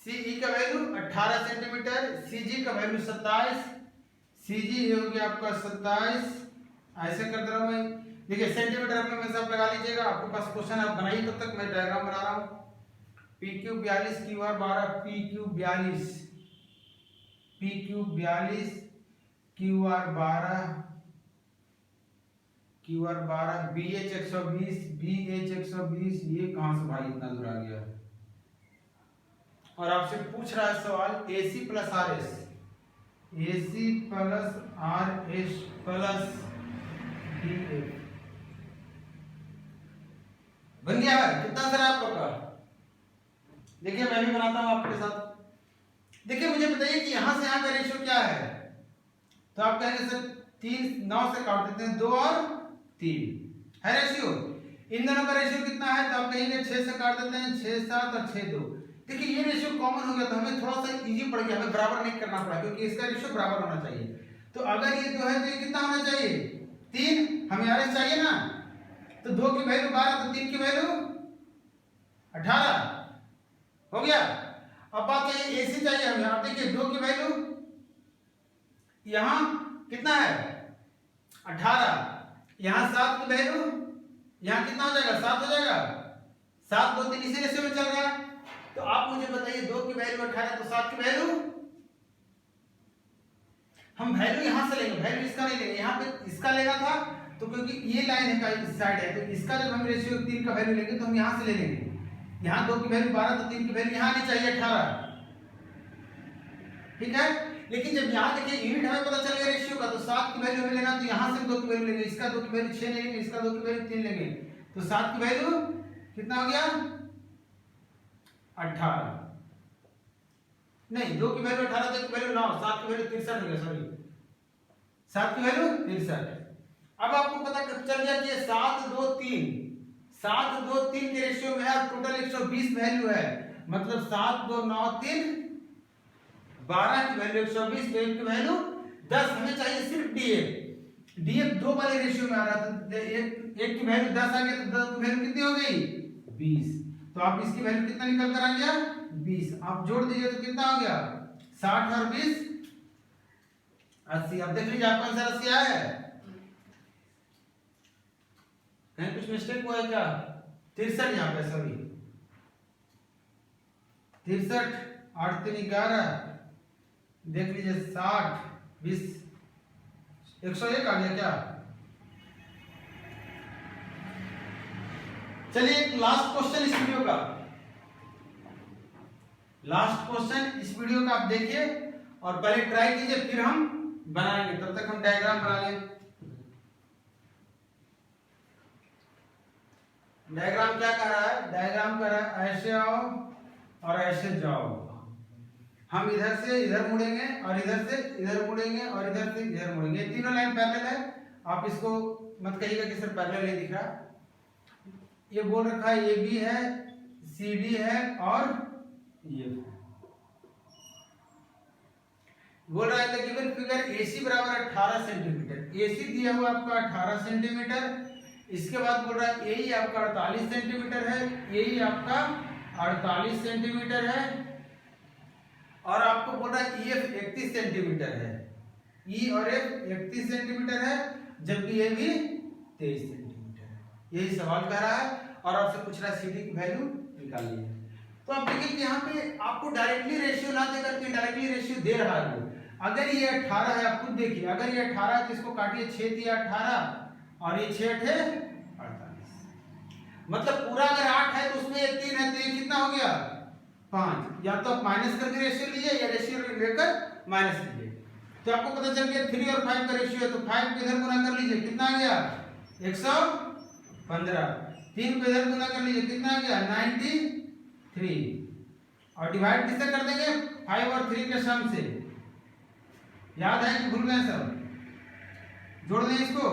CE का वैल्यू 18 सेंटीमीटर, CG का वैल्यू 27, CG हो गया आपका 27, ऐसे करते रहो मैं। देखिए सेंटीमीटर अपने में से आप लगा लीजिएगा, आपके पास क्वेश्चन आप बनाइए, तब तक मैं डायग्राम बना रहा हूं। PQ 42, QR 12, PQ 42, QR 12, BH 120, BH 120, ये कहां से भाई इतना दूर आ गया? और आपसे पूछ रहा है सवाल AC plus RS, AC plus RS plus DF, बन गया है? कितना सर आप लोग का? देखिए मैं भी बनाता हूं आपके साथ। देखिए मुझे बताइए कि यहां से यहां का रेशियो क्या है? तो आप कहेंगे सर 3 9 से काट देते हैं, 2 और 3 है रेशियो। इन दोनों का रेशियो कितना है? तो आप कहेंगे 6 से काट देते हैं, 6 7 और 6 2। देखिए ये रेशियो कॉमन हो गया, तो हमें थोड़ा सा इजी पड़ गया, हमें बराबर नहीं करना पड़ा, क्योंकि इसका रेशियो बराबर होना चाहिए। तो अगर ये 2 है तो ये कितना होना चाहिए? 3, हमें RS चाहिए ना, तो 2 की वैल्यू 12, तो 3 की वैल्यू 18 हो गया। अब बात है AC चाहिए हमें। आप देखिए 2 की वैल्यू यहां कितना है? 18, यहां 7 की वैल्यू यहां कितना हो जाएगा? 7 हो जाएगा। 7 2 3 इसी रेशियो में चल रहा है। तो आप मुझे बताइए 2 की वैल्यू 18, तो 7 की वैल्यू, हम वैल्यू यहां से लेंगे, वैल्यू इसका नहीं लेंगे, यहां पे इसका लेना था, तो क्योंकि ये लाइन है का इस साइड है, तो इसका जब हम रेशियो 3 का वैल्यू लेंगे तो हम यहां से ले लेंगे। यहां 2 की वैल्यू 12, तो 3 की वैल्यू यहां आनी चाहिए 18, ठीक है। लेकिन जब यहां देखिए यूनिट हमें पता चल गया रेशियो का, तो 7 की वैल्यू हमें लेना, तो यहां से 2 की वैल्यू लेंगे, इसका 2 की वैल्यू 6 लेंगे, इसका 2 की वैल्यू 3 लेंगे, तो 7 की वैल्यू कितना हो गया? 18, नहीं 2 की वैल्यू 18, 2 की वैल्यू 9, 7 की वैल्यू 63 हो गया, सॉरी 7 की वैल्यू 63। अब आपको पता चल गया कि ये 7 2 3 के रेशियो में है, टोटल 120 वैल्यू है, मतलब 7 2 9 3 12 की वैल्यू 120, तो एक की वैल्यू 10, हमें चाहिए सिर्फ DF 2 वाले रेशियो में आ रहा था, एक की वैल्यू 10 आ गया, तो 10 की वैल्यू कितनी हो गई? 20, तो आप इसकी वैल्यू कितना निकल कर आ गया? 20, आप जोड़ दीजिए तो कितना हो गया? 60 और 20 80। अब देख लीजिए आपका आंसर 80 आया है, कहीं कुछ मिस्टेक हुआ है क्या? 63 यहाँ पे, सॉरी 63, 8 3 11, देख लीजिए 60 20 101 आ गया क्या? चलिए एक लास्ट क्वेश्चन इस वीडियो का, इस वीडियो का आप देखिए और पहले ट्राई कीजिए, फिर हम बनाएंगे, तब तक हम डायग्राम बना लें। डायग्राम क्या कर रहा है? डायग्राम कर रहा है ऐसे आओ और ऐसे जाओ, हम इधर से इधर मुड़ेंगे और इधर से इधर मुड़ेंगे और इधर से इधर मुड़ेंगे, तीनों लाइन पैरेलल है। आप इसको मत कहिएगा कि सर पैरेलल नहीं दिख रहा, ये बोल रखा है AB है, CD है और EF बोल रहा है। द गिवन फिगर AC बराबर 18 सेंटीमीटर, AC दिया हुआ आपका 18 सेंटीमीटर, इसके बाद बोल रहा है यही आपका 48 सेंटीमीटर है, यही आपका 48 सेंटीमीटर है, और आपको बोल रहा है EF 31 सेंटीमीटर है, ई और एफ 31 सेंटीमीटर है, जबकि ये भी 23 सेंटीमीटर है। यही सवाल कह रहा है और आपसे पूछ रहा है CD की वैल्यू निकालिए। तो आप देखिए कि यहाँ पे आपको डायरेक्टली रेशियो ना देकर के डायरेक्टली रेशियो दे रहा है वो। अगर ये 18 है, आप खुद देखिए, अगर ये 18 है तो इसको काटिए, 6 दिया 18 और ये 6 है 48, मतलब पूरा अगर 8 है तो उसमें ये 3 है, तो ये कितना हो गया 5। या तो आप माइनस करके रेशियो लीजिए या रेशियो लेकर माइनस लीजिए। तो आपको पता चल गया 3 और 5 का रेशियो है, तो 5 को इधर गुना कर लीजिए, कितना आ गया 115। 3 को इधर गुना कर लीजिए, कितना आ गया 93, और डिवाइड किससे कर देंगे 5 और 3 के सम से। याद है कि भूल गए सब? जोड़ दें इसको,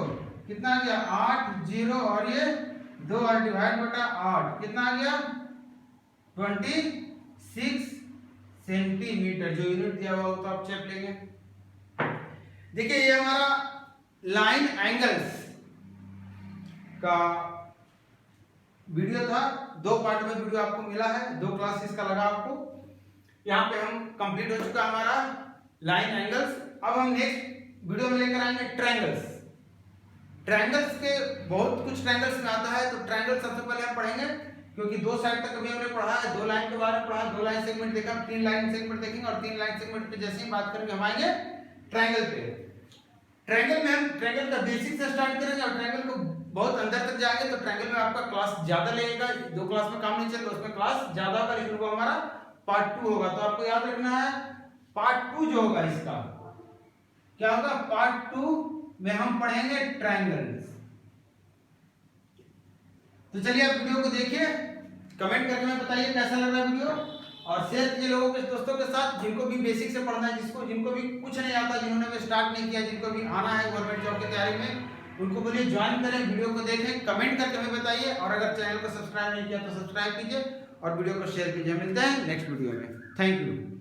कितना आ गया 8 0 और ये 2 और डिवाइड बटा 8, कितना आ गया 26 सेंटीमीटर। जो यूनिट दिया हुआ तो आप चेप लेंगे। देखिए ये हमारा लाइन एंगल्स का वीडियो था, 2 पार्ट में वीडियो आपको मिला है, 2 क्लासेस का लगा आपको। यहाँ पे हम कंप्लीट हो चुका हमारा लाइन एंगल्स। अब हम नेक्स्ट वीडियो में लेकर आएंगे ट्रायंगल्स। ट्रायंगल्स के बहुत कुछ ट्रायंगल्स में आता है, तो ट्रायंगल सबसे पहले हम पढ़ेंगे, क्योंकि 2 साइड तक अभी हमने पढ़ा है, 2 लाइन के बारे में पढ़ा, 2 लाइन सेगमेंट देखा, 3 लाइन सेगमेंट देखेंगे, और 3 लाइन सेगमेंट पे जैसे ही बात करेंगे हम आएंगे ट्रायंगल पे। ट्रायंगल में हम ट्रायंगल का बेसिक से स्टार्ट करेंगे और ट्रायंगल को बहुत अंदर तक जाएंगे, तो ट्रायंगल में आपका क्लास ज्यादा लगेगा, 2 क्लास में काम नहीं चलेगा, उसमें क्लास ज्यादा होगा, लेकिन वो हमारा पार्ट 2 होगा। तो आपको याद रखना है पार्ट 2 जो होगा इसका क्या होगा, पार्ट 2 में हम पढ़ेंगे ट्रायंगल्स। तो चलिए आप वीडियो को देखिए, कमेंट करके हमें बताइए कैसा लग रहा है वीडियो, और शेयर कीजिए लोगों के दोस्तों के साथ जिनको भी बेसिक से पढ़ना है, जिनको भी कुछ नहीं आता, जिन्होंने भी स्टार्ट नहीं किया, जिनको भी आना है गवर्नमेंट जॉब की तैयारी में, उनको बोलिए ज्वाइन करें, वीडियो को देखें, कमेंट करके हमें बताइए, और अगर चैनल को सब्सक्राइब नहीं किया तो सब्सक्राइब कीजिए और वीडियो को शेयर कीजिए। मिलते हैं नेक्स्ट वीडियो में। Thank you.